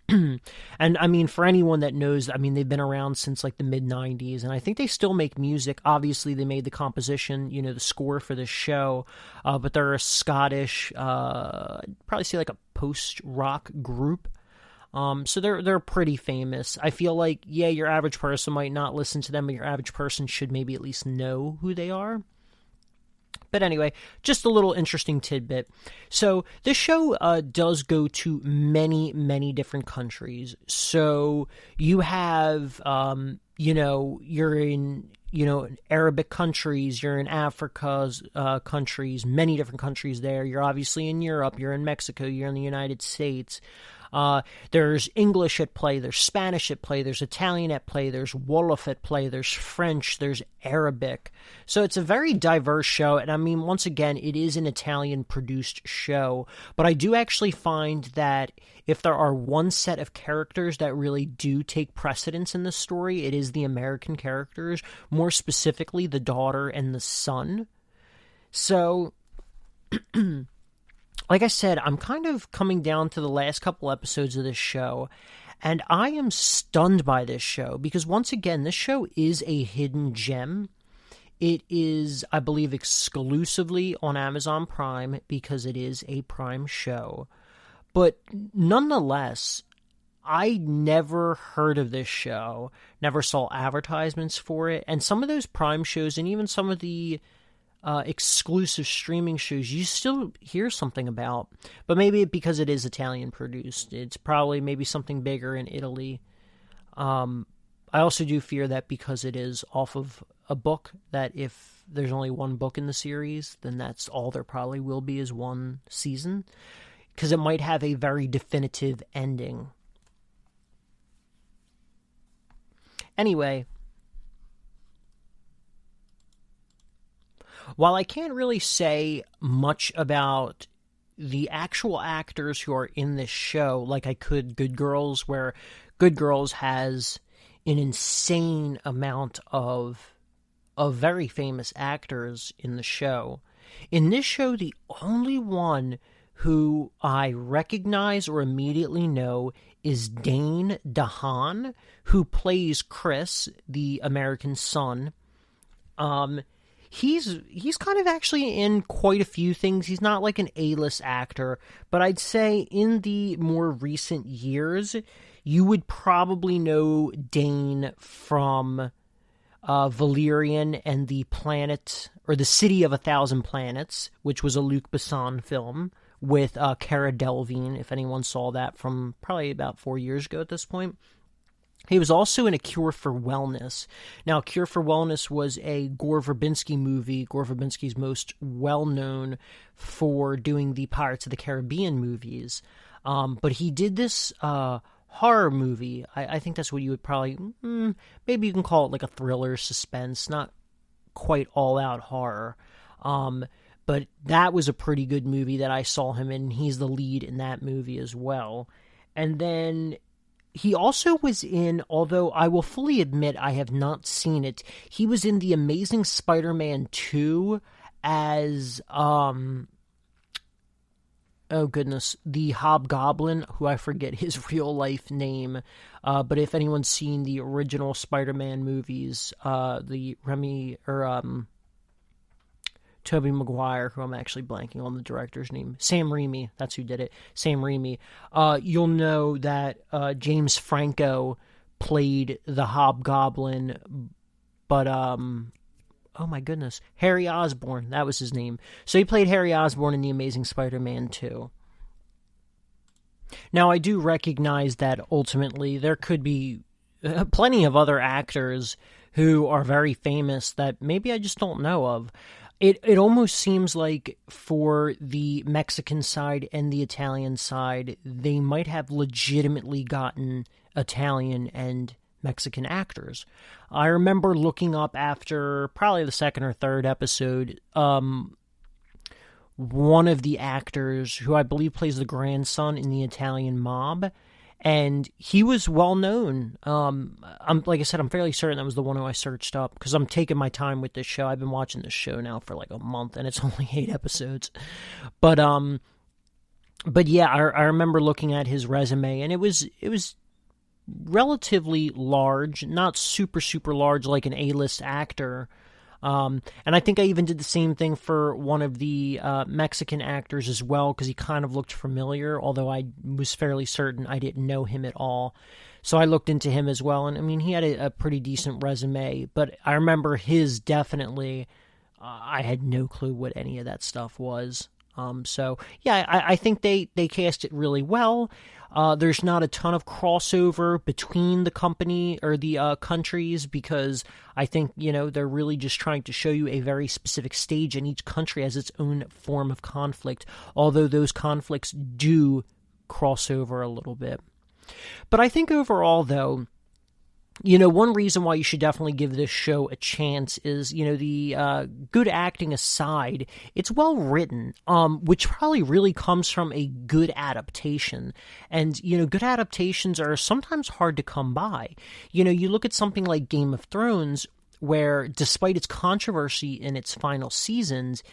And I mean, for anyone that knows, I mean, they've been around since like the mid 90s, and I think they still make music. Obviously, they made the composition, the score for this show, but they're a Scottish, probably say like a post-rock group. So they're pretty famous. I feel like, yeah, your average person might not listen to them, but your average person should maybe at least know who they are. But anyway, just a little interesting tidbit. So this show does go to many, many different countries. So you have, you're in, Arabic countries, you're in Africa's countries, many different countries there. You're obviously in Europe, you're in Mexico, you're in the United States. There's English at play, there's Spanish at play, there's Italian at play, there's Wolof at play, there's French, there's Arabic. So it's a very diverse show, and I mean, once again, it is an Italian-produced show, but I do actually find that if there are one set of characters that really do take precedence in the story, it is the American characters, more specifically the daughter and the son. So like I said, I'm kind of coming down to the last couple episodes of this show, and I am stunned by this show, because once again, this show is a hidden gem. It is, I believe, exclusively on Amazon Prime, because it is a Prime show. But nonetheless, I never heard of this show, never saw advertisements for it, and some of those Prime shows, and even some of the exclusive streaming shows, you still hear something about, but maybe because it is Italian produced, it's probably maybe something bigger in Italy. I also do fear that because it is off of a book, that if there's only one book in the series, then that's all there probably will be is one season, because it might have a very definitive ending. Anyway, while I can't really say much about the actual actors who are in this show, like I could Good Girls, where Good Girls has an insane amount of very famous actors in the show. In this show, the only one who I recognize or immediately know is Dane DeHaan, who plays Chris, the American son. He's kind of actually in quite a few things. He's not like an A-list actor, but I'd say in the more recent years, you would probably know Dane from Valerian and the Planet, or the City of a Thousand Planets, which was a Luc Besson film with Cara Delevingne, if anyone saw that from probably about 4 years ago at this point. He was also in A Cure for Wellness. Now, A Cure for Wellness was a Gore Verbinski movie. Gore Verbinski's most well-known for doing the Pirates of the Caribbean movies. But he did this horror movie. I think that's what you would probably... maybe you can call it like a thriller, suspense, not quite all-out horror. But that was a pretty good movie that I saw him in. He's the lead in that movie as well. And then he also was in, although I will fully admit I have not seen it, he was in The Amazing Spider-Man 2 as, oh goodness, the Hobgoblin, who I forget his real-life name. But if anyone's seen the original Spider-Man movies, the Tobey Maguire, who I'm actually blanking on the director's name, Sam Raimi, that's who did it, Sam Raimi, you'll know that James Franco played the Hobgoblin, but, oh my goodness, Harry Osborn, that was his name. So he played Harry Osborn in The Amazing Spider-Man 2. Now, I do recognize that ultimately there could be plenty of other actors who are very famous that maybe I just don't know of. It almost seems like for the Mexican side and the Italian side, they might have legitimately gotten Italian and Mexican actors. I remember looking up after probably the second or third episode, one of the actors who I believe plays the grandson in the Italian Mob, And he was well known. Like I said, I'm fairly certain that was the one who I searched up because I'm taking my time with this show. I've been watching this show now for like a month, and it's only 8 episodes. But yeah, I remember looking at his resume, and it was relatively large, not super large like an A-list actor. And I think I even did the same thing for one of the Mexican actors as well, because he kind of looked familiar, although I was fairly certain I didn't know him at all. So I looked into him as well, and I mean, he had a pretty decent resume, but I remember his definitely, I had no clue what any of that stuff was. So yeah, I think they cast it really well. There's not a ton of crossover between the company or the countries, because I think, they're really just trying to show you a very specific stage, and each country has its own form of conflict, although those conflicts do cross over a little bit. But I think overall, though, one reason why you should definitely give this show a chance is, the good acting aside, it's well written, which probably really comes from a good adaptation. And, good adaptations are sometimes hard to come by. You look at something like Game of Thrones, where despite its controversy in its final seasons,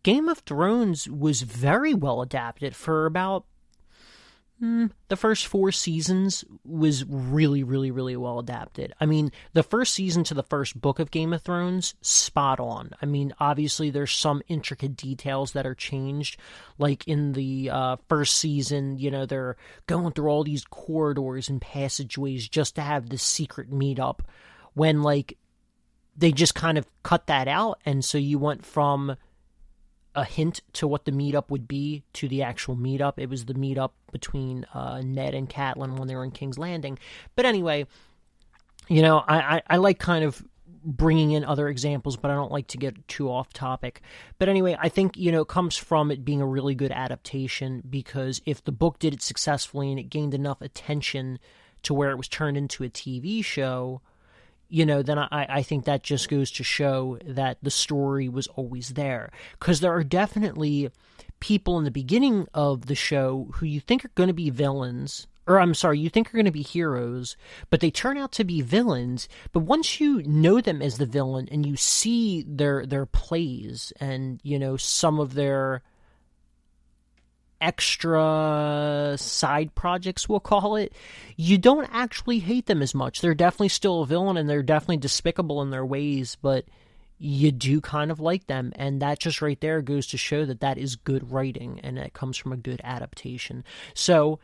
Game of Thrones was very well adapted for about the first 4 seasons was really well adapted. I mean, the first season to the first book of Game of Thrones, spot on. I mean, obviously there's some intricate details that are changed. Like in the first season, they're going through all these corridors and passageways just to have this secret meetup, when, like, they just kind of cut that out, and so you went from a hint to what the meetup would be to the actual meetup. It was the meetup between Ned and Catelyn when they were in King's Landing. But anyway, I like kind of bringing in other examples, but I don't like to get too off topic. But anyway, I think, it comes from it being a really good adaptation, because if the book did it successfully and it gained enough attention to where it was turned into a TV show, then I think that just goes to show that the story was always there. Because there are definitely people in the beginning of the show who you think are going to be villains, you think are going to be heroes, but they turn out to be villains. But once you know them as the villain and you see their plays and, some of their extra side projects, we'll call it, you don't actually hate them as much. They're definitely still a villain, and they're definitely despicable in their ways, but you do kind of like them, and that just right there goes to show that is good writing, and it comes from a good adaptation. So,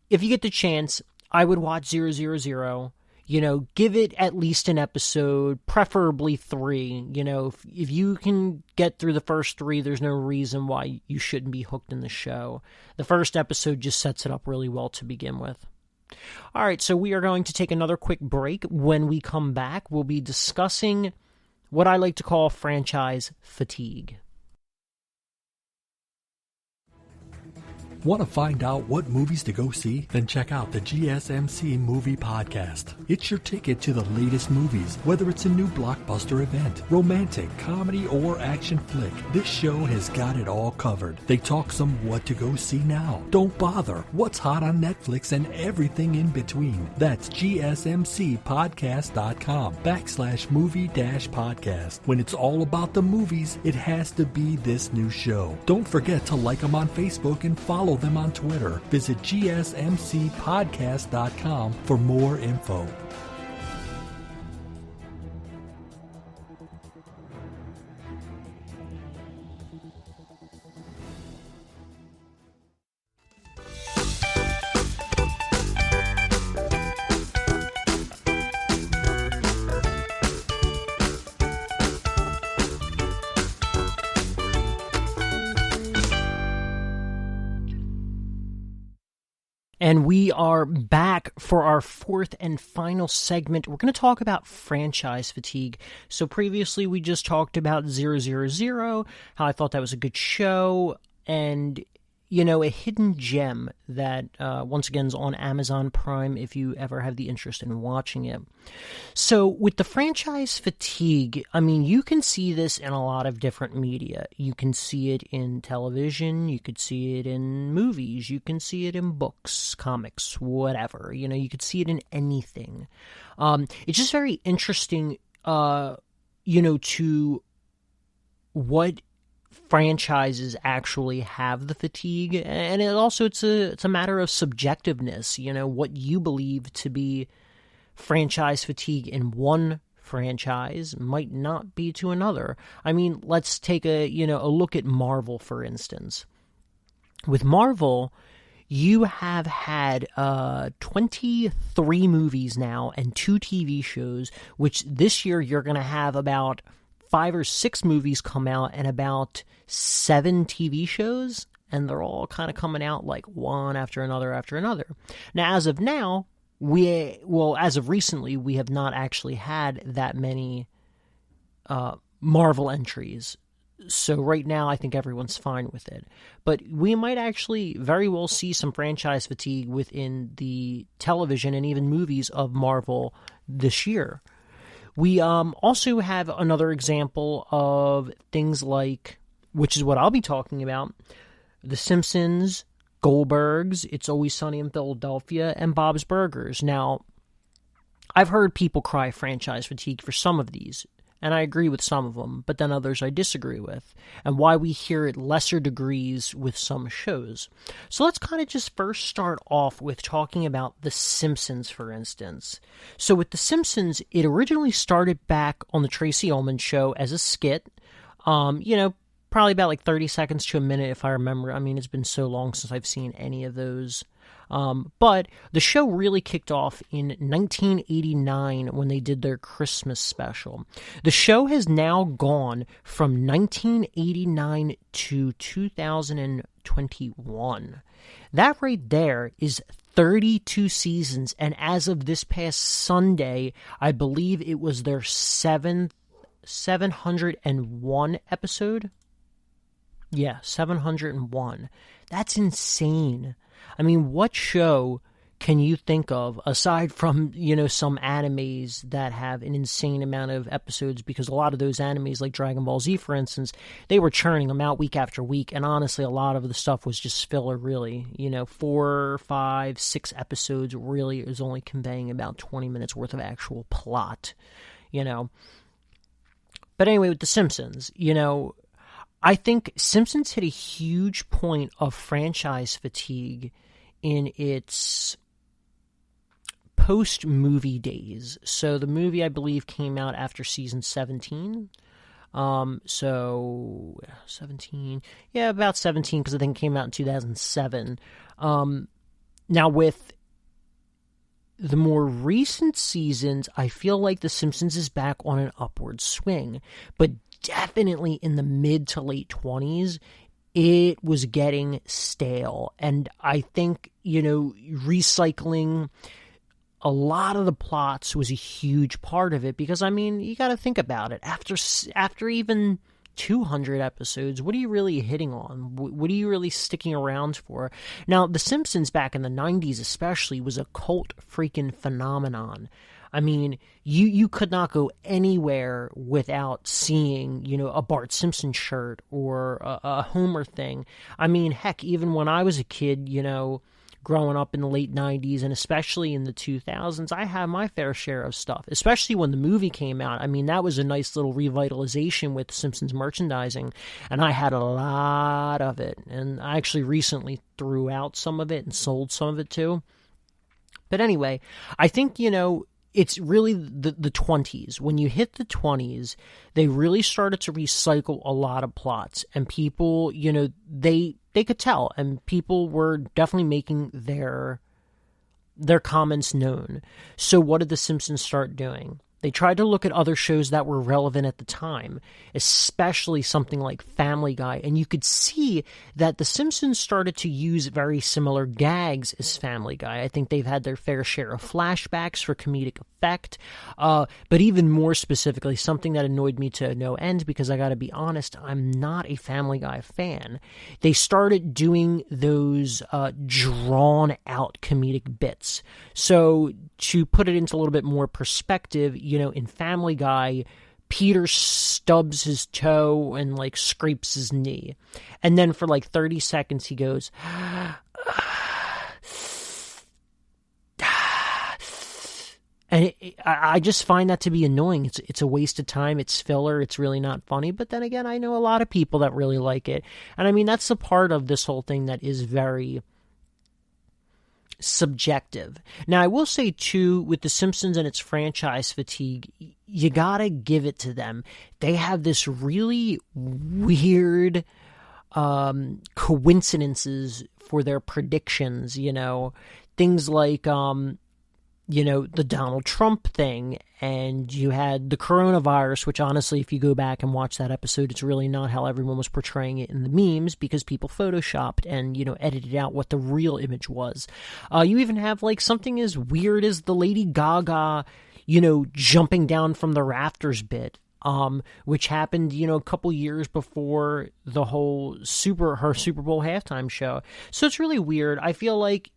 if you get the chance, I would watch ZeroZeroZero. Give it at least an episode, preferably 3. If you can get through the first 3, there's no reason why you shouldn't be hooked in the show. The first episode just sets it up really well to begin with. All right, so we are going to take another quick break. When we come back, we'll be discussing what I like to call franchise fatigue. Want to find out what movies to go see? Then check out the GSMC Movie Podcast. It's your ticket to the latest movies, whether it's a new blockbuster event, romantic, comedy, or action flick. This show has got it all covered. They talk some what to go see now, don't bother, what's hot on Netflix, and everything in between. That's gsmcpodcast.com/movie-podcast. When it's all about the movies, it has to be this new show. Don't forget to like them on Facebook and follow them on Twitter. Visit gsmcpodcast.com for more info. And we are back for our 4th and final segment. We're going to talk about franchise fatigue. So previously we just talked about ZeroZeroZero, how I thought that was a good show. And, a hidden gem that, once again, is on Amazon Prime if you ever have the interest in watching it. So with the franchise fatigue, I mean, you can see this in a lot of different media. You can see it in television, you could see it in movies, you can see it in books, comics, whatever. You could see it in anything. It's just very interesting, to what franchises actually have the fatigue, and it's a matter of subjectiveness. What you believe to be franchise fatigue in one franchise might not be to another. I mean, let's take a look at Marvel, for instance. With Marvel, you have had 23 movies now and 2 TV shows, which this year you're going to have about 5 or 6 movies come out and about 7 TV shows, and they're all kind of coming out like one after another after another. Now, as of now, as of recently, we have not actually had that many Marvel entries. So right now, I think everyone's fine with it. But we might actually very well see some franchise fatigue within the television and even movies of Marvel this year. We also have another example of things like, which is what I'll be talking about, The Simpsons, Goldberg's, It's Always Sunny in Philadelphia, and Bob's Burgers. Now, I've heard people cry franchise fatigue for some of these, and I agree with some of them, but then others I disagree with, and why we hear it lesser degrees with some shows. So let's kind of just first start off with talking about The Simpsons, for instance. So with The Simpsons, it originally started back on the Tracy Ullman Show as a skit, probably about like 30 seconds to a minute if I remember. I mean, it's been so long since I've seen any of those. But the show really kicked off in 1989 when they did their Christmas special. The show has now gone from 1989 to 2021. That right there is 32 seasons, and as of this past Sunday, I believe it was their 701 episode. Yeah, 701. That's insane. I mean, what show can you think of, aside from, some animes that have an insane amount of episodes? Because a lot of those animes, like Dragon Ball Z, for instance, they were churning them out week after week, and honestly, a lot of the stuff was just filler, really. 4, 5, 6 episodes really is only conveying about 20 minutes worth of actual plot, But anyway, with The Simpsons, I think Simpsons hit a huge point of franchise fatigue in its post-movie days. So the movie, I believe, came out after season 17. So 17, yeah, about 17, because I think it came out in 2007. Now with the more recent seasons, I feel like The Simpsons is back on an upward swing, but definitely in the mid to late 20s, it was getting stale. And I think, recycling a lot of the plots was a huge part of it, because, I mean, you got to think about it. After even 200 episodes, what are you really hitting on? What are you really sticking around for? Now, The Simpsons back in the 90s especially was a cult freaking phenomenon. I mean, you could not go anywhere without seeing, a Bart Simpson shirt or a Homer thing. I mean, heck, even when I was a kid, growing up in the late 90s and especially in the 2000s, I had my fair share of stuff, especially when the movie came out. I mean, that was a nice little revitalization with Simpsons merchandising, and I had a lot of it. And I actually recently threw out some of it and sold some of it too. But anyway, I think, it's really the 20s. When you hit the 20s, they really started to recycle a lot of plots, and people, they could tell, and people were definitely making their comments known. So what did The Simpsons start doing? They tried to look at other shows that were relevant at the time, especially something like Family Guy, and you could see that The Simpsons started to use very similar gags as Family Guy. I think they've had their fair share of flashbacks for comedic effect, but even more specifically, something that annoyed me to no end, because I gotta be honest, I'm not a Family Guy fan. They started doing those drawn-out comedic bits. So, to put it into a little bit more perspective, in Family Guy, Peter stubs his toe and, scrapes his knee. And then for, 30 seconds, he goes, and I just find that to be annoying. It's a waste of time. It's filler. It's really not funny. But then again, I know a lot of people that really like it. And I mean, that's the part of this whole thing that is very subjective. Now, I will say, too, with The Simpsons and its franchise fatigue, you gotta give it to them. They have this really weird coincidences for their predictions, things like the Donald Trump thing, and you had the coronavirus, which honestly, if you go back and watch that episode, it's really not how everyone was portraying it in the memes, because people photoshopped and, edited out what the real image was. You even have, something as weird as the Lady Gaga, jumping down from the rafters bit, which happened, a couple years before the whole her Super Bowl halftime show. So it's really weird. I feel like,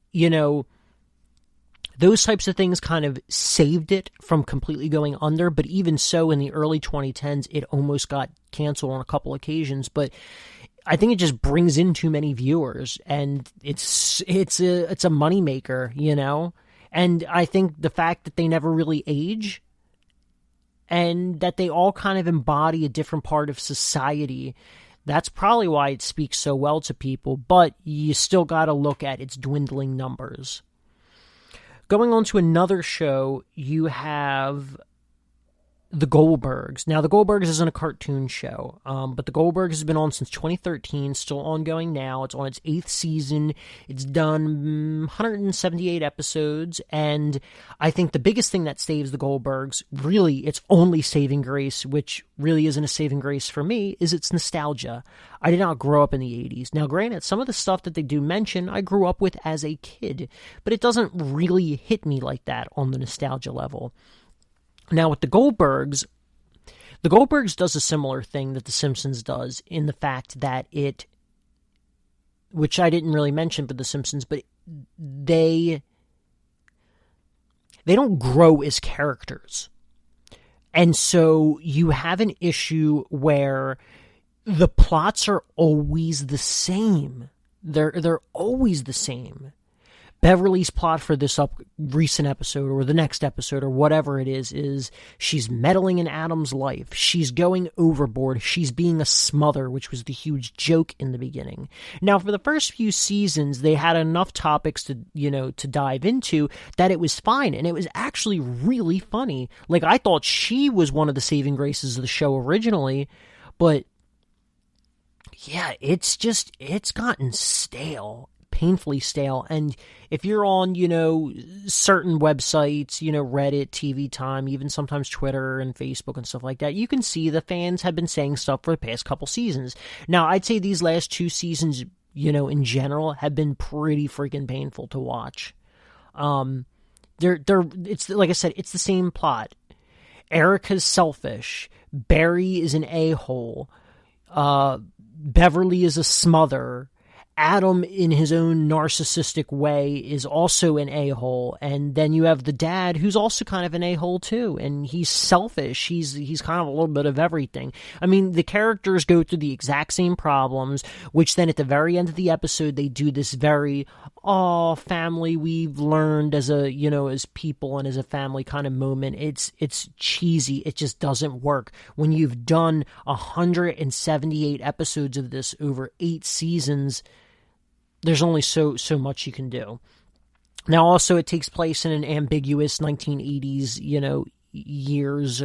those types of things kind of saved it from completely going under, but even so, in the early 2010s, it almost got canceled on a couple occasions. But I think it just brings in too many viewers, and it's a moneymaker, And I think the fact that they never really age, and that they all kind of embody a different part of society, that's probably why it speaks so well to people. But you still got to look at its dwindling numbers. Going on to another show, you have The Goldbergs. Now, The Goldbergs isn't a cartoon show, but The Goldbergs has been on since 2013, still ongoing now. It's on its 8th season. It's done 178 episodes, and I think the biggest thing that saves The Goldbergs, really its only saving grace, which really isn't a saving grace for me, is its nostalgia. I did not grow up in the 80s. Now, granted, some of the stuff that they do mention, I grew up with as a kid, but it doesn't really hit me like that on the nostalgia level. Now, with The Goldbergs does a similar thing that The Simpsons does, in the fact that it, which I didn't really mention for The Simpsons, but they don't grow as characters. And so you have an issue where the plots are always the same. They're always the same. Beverly's plot for this recent episode, or the next episode, or whatever it is she's meddling in Adam's life. She's going overboard. She's being a smother, which was the huge joke in the beginning. Now, for the first few seasons, they had enough topics to dive into that it was fine, and it was actually really funny. I thought she was one of the saving graces of the show originally, but yeah, it's gotten stale. Painfully stale. And if you're on, certain websites, Reddit, TV Time, even sometimes Twitter and Facebook and stuff like that, you can see the fans have been saying stuff for the past couple seasons. Now, I'd say these last 2 seasons, in general, have been pretty freaking painful to watch. It's like I said, it's the same plot. Erica's selfish. Barry is an a-hole. Beverly is a smother. Adam, in his own narcissistic way, is also an a-hole, and then you have the dad, who's also kind of an a-hole too, and he's selfish. He's kind of a little bit of everything. I mean, the characters go through the exact same problems, which then at the very end of the episode, they do this very, family, we've learned as as people and as a family kind of moment. It's cheesy. It just doesn't work. When you've done 178 episodes of this over 8 seasons, there's only so much you can do. Now, also, it takes place in an ambiguous 1980s, years.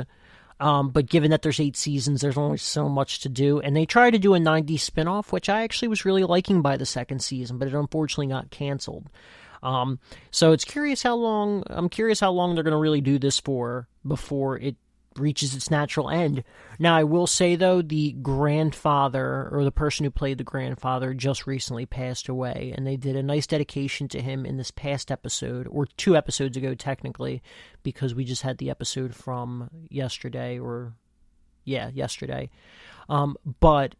But given that there's 8 seasons, there's only so much to do. And they tried to do a 90s spinoff, which I actually was really liking by the 2nd season, but it unfortunately got canceled. So I'm curious how long they're going to really do this for before it reaches its natural end. Now, I will say, though, the grandfather, or the person who played the grandfather, just recently passed away, and they did a nice dedication to him in this past episode, or 2 episodes ago, technically, because we just had the episode from yesterday, yesterday. But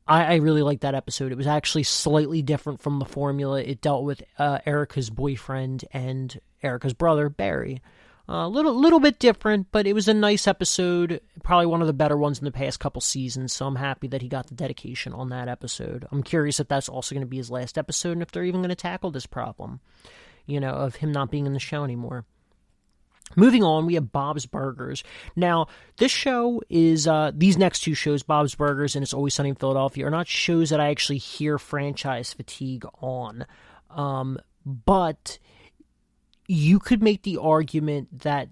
I really liked that episode. It was actually slightly different from the formula. It dealt with Erica's boyfriend and Erica's brother, Barry. A little bit different, but it was a nice episode, probably one of the better ones in the past couple seasons, so I'm happy that he got the dedication on that episode. I'm curious if that's also going to be his last episode, and if they're even going to tackle this problem, of him not being in the show anymore. Moving on, we have Bob's Burgers. Now, this show is, these next 2 shows, Bob's Burgers and It's Always Sunny in Philadelphia, are not shows that I actually hear franchise fatigue on, but you could make the argument that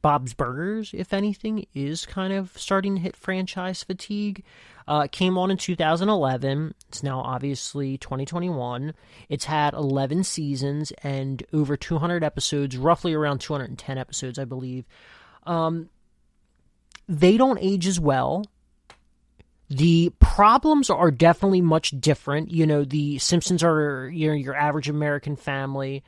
Bob's Burgers, if anything, is kind of starting to hit franchise fatigue. It came on in 2011. It's now obviously 2021. It's had 11 seasons and over 200 episodes, roughly around 210 episodes, I believe. They don't age as well. The problems are definitely much different. The Simpsons are your average American family.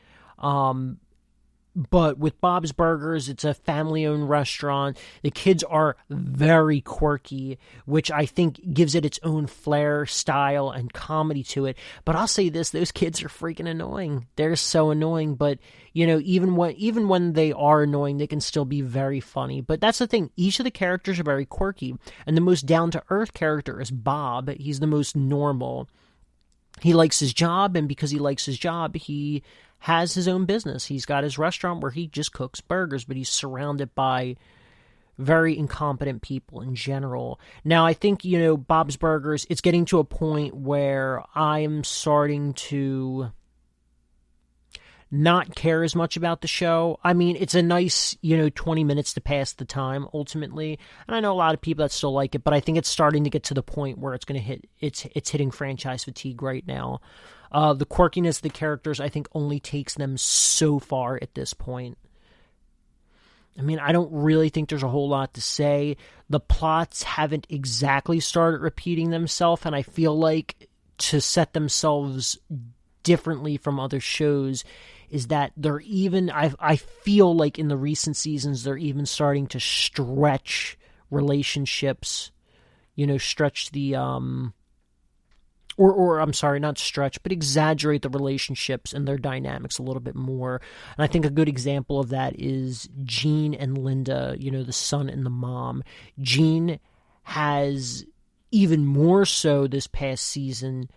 But with Bob's Burgers, it's a family-owned restaurant. The kids are very quirky, which I think gives it its own flair, style, and comedy to it. But I'll say this, those kids are freaking annoying. They're so annoying, but, even when they are annoying, they can still be very funny. But that's the thing. Each of the characters are very quirky, and the most down-to-earth character is Bob. He's the most normal. He likes his job, and because he likes his job, he has his own business. He's got his restaurant where he just cooks burgers, but he's surrounded by very incompetent people in general. Now, I think, Bob's Burgers, it's getting to a point where I am starting to not care as much about the show. I mean, it's a nice, 20 minutes to pass the time, ultimately. And I know a lot of people that still like it, but I think it's starting to get to the point where it's going to hit, it's hitting franchise fatigue right now. The quirkiness of the characters, I think, only takes them so far at this point. I mean, I don't really think there's a whole lot to say. The plots haven't exactly started repeating themselves, and I feel like to set themselves differently from other shows is that they're even, I feel like in the recent seasons, they're even starting to stretch relationships, stretch the, or I'm sorry, not stretch, but exaggerate the relationships and their dynamics a little bit more. And I think a good example of that is Gene and Linda, the son and the mom. Gene has, even more so this past season,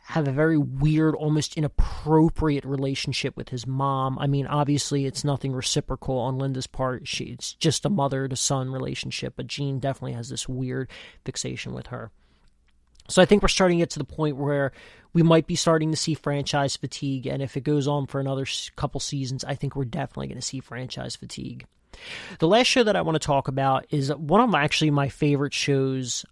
have a very weird, almost inappropriate relationship with his mom. I mean, obviously, it's nothing reciprocal on Linda's part. It's just a mother-to-son relationship, but Gene definitely has this weird fixation with her. So I think we're starting to get to the point where we might be starting to see franchise fatigue, and if it goes on for another couple seasons, I think we're definitely going to see franchise fatigue. The last show that I want to talk about is one of my favorite shows.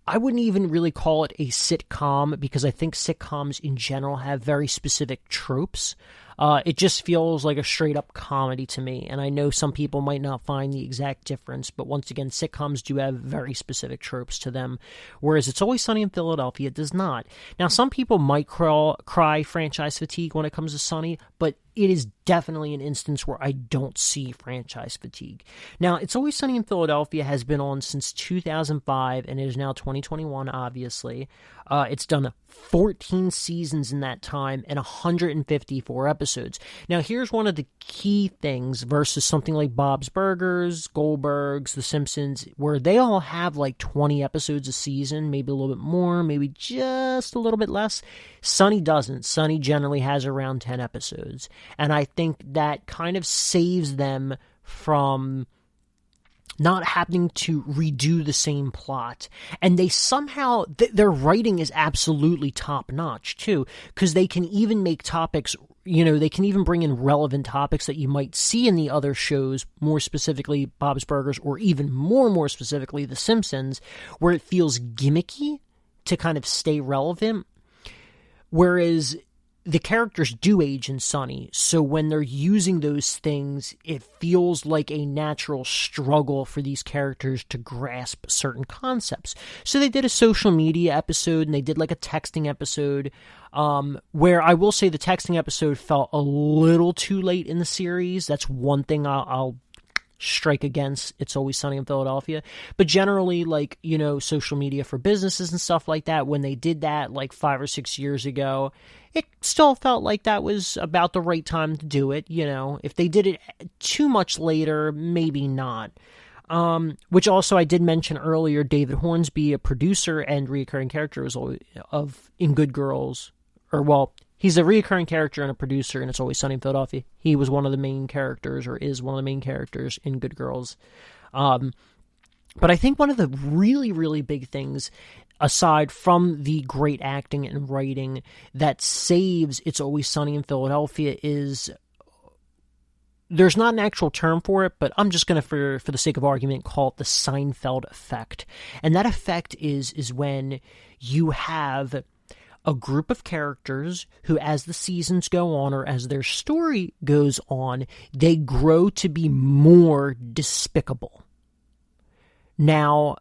I wouldn't even really call it a sitcom, because I think sitcoms in general have very specific tropes. It just feels like a straight-up comedy to me, and I know some people might not find the exact difference, but once again, sitcoms do have very specific tropes to them, whereas It's Always Sunny in Philadelphia does not. Now, some people might cry franchise fatigue when it comes to Sunny, but it is definitely an instance where I don't see franchise fatigue. Now, It's Always Sunny in Philadelphia has been on since 2005, and it is now 2021, obviously. It's done 14 seasons in that time and 154 episodes. Now, here's one of the key things versus something like Bob's Burgers, Goldberg's, The Simpsons, where they all have like 20 episodes a season, maybe a little bit more, maybe just a little bit less. Sunny doesn't. Sunny generally has around 10 episodes. And I think that kind of saves them from not having to redo the same plot. And they somehow, their writing is absolutely top-notch, too, because they can even make topics, they can even bring in relevant topics that you might see in the other shows, more specifically Bob's Burgers, or even more specifically The Simpsons, where it feels gimmicky to kind of stay relevant. Whereas the characters do age in Sunny, so when they're using those things, it feels like a natural struggle for these characters to grasp certain concepts. So they did a social media episode, and they did like a texting episode, where I will say the texting episode felt a little too late in the series. That's one thing I'll strike against It's Always Sunny in Philadelphia. But generally, like, you know, social media for businesses and stuff like that, when they did that like 5 or 6 years ago, it still felt like that was about the right time to do it. You know, if they did it too much later, maybe not. Which also I did mention earlier, David Hornsby, a producer and recurring character in Good Girls, or well, he's a recurring character and a producer, and It's Always Sunny in Philadelphia. He was one of the main characters, or is one of the main characters in Good Girls. But I think one of the really, really big things, aside from the great acting and writing, that saves It's Always Sunny in Philadelphia is, there's not an actual term for it, but I'm just going to, for the sake of argument, call it the Seinfeld effect. And that effect is when you have a group of characters who, as the seasons go on, or as their story goes on, they grow to be more despicable. Now,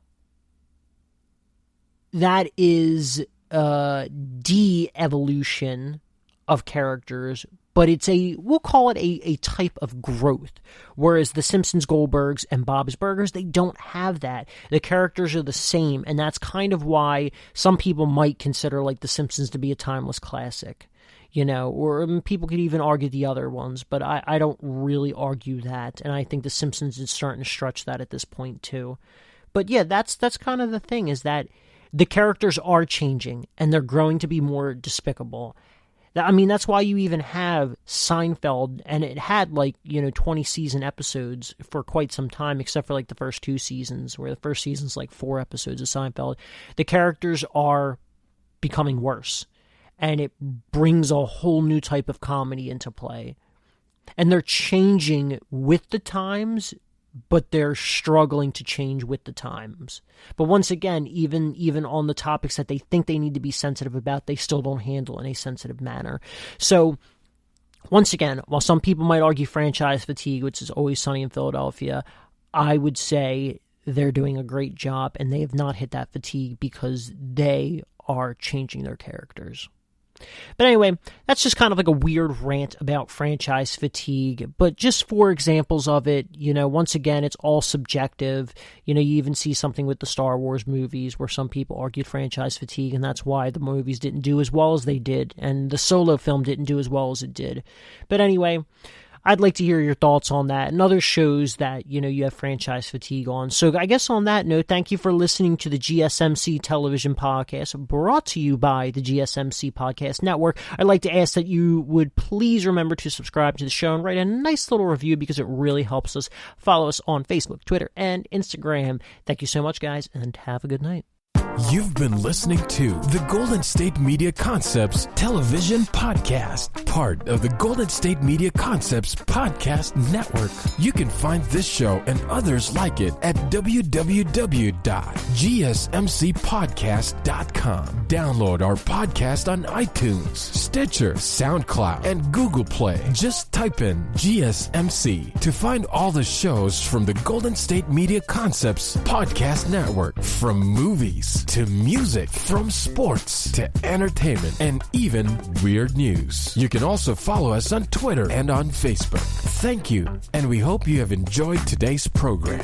that is a de-evolution of characters, but it's we'll call it a type of growth. Whereas the Simpsons, Goldbergs, and Bob's Burgers, they don't have that. The characters are the same, and that's kind of why some people might consider like the Simpsons to be a timeless classic. You know, or people could even argue the other ones, but I don't really argue that, and I think the Simpsons is starting to stretch that at this point too. But yeah, that's kind of the thing, is that the characters are changing, and they're growing to be more despicable. I mean, that's why you even have Seinfeld, and it had 20 season episodes for quite some time, except for like the first 2 seasons, where the first season's like 4 episodes of Seinfeld. The characters are becoming worse, and it brings a whole new type of comedy into play. And they're changing with the times, but they're struggling to change with the times. But once again, even on the topics that they think they need to be sensitive about, they still don't handle in a sensitive manner. So, once again, while some people might argue franchise fatigue, which is Always Sunny in Philadelphia, I would say they're doing a great job, and they have not hit that fatigue because they are changing their characters. But anyway, that's just kind of like a weird rant about franchise fatigue, but just 4 examples of it. You know, once again, it's all subjective. You know, you even see something with the Star Wars movies where some people argued franchise fatigue, and that's why the movies didn't do as well as they did, and the Solo film didn't do as well as it did. But anyway, I'd like to hear your thoughts on that and other shows that, you know, you have franchise fatigue on. So I guess on that note, thank you for listening to the GSMC Television Podcast, brought to you by the GSMC Podcast Network. I'd like to ask that you would please remember to subscribe to the show and write a nice little review, because it really helps us. Follow us on Facebook, Twitter, and Instagram. Thank you so much, guys, and have a good night. You've been listening to the Golden State Media Concepts Television Podcast, part of the Golden State Media Concepts Podcast Network. You can find this show and others like it at www.gsmcpodcast.com. Download our podcast on iTunes, Stitcher, SoundCloud, and Google Play. Just type in GSMC to find all the shows from the Golden State Media Concepts Podcast Network, from movies to music, from sports to entertainment, and even weird news. You can also follow us on Twitter and on Facebook. Thank you, and we hope you have enjoyed today's program.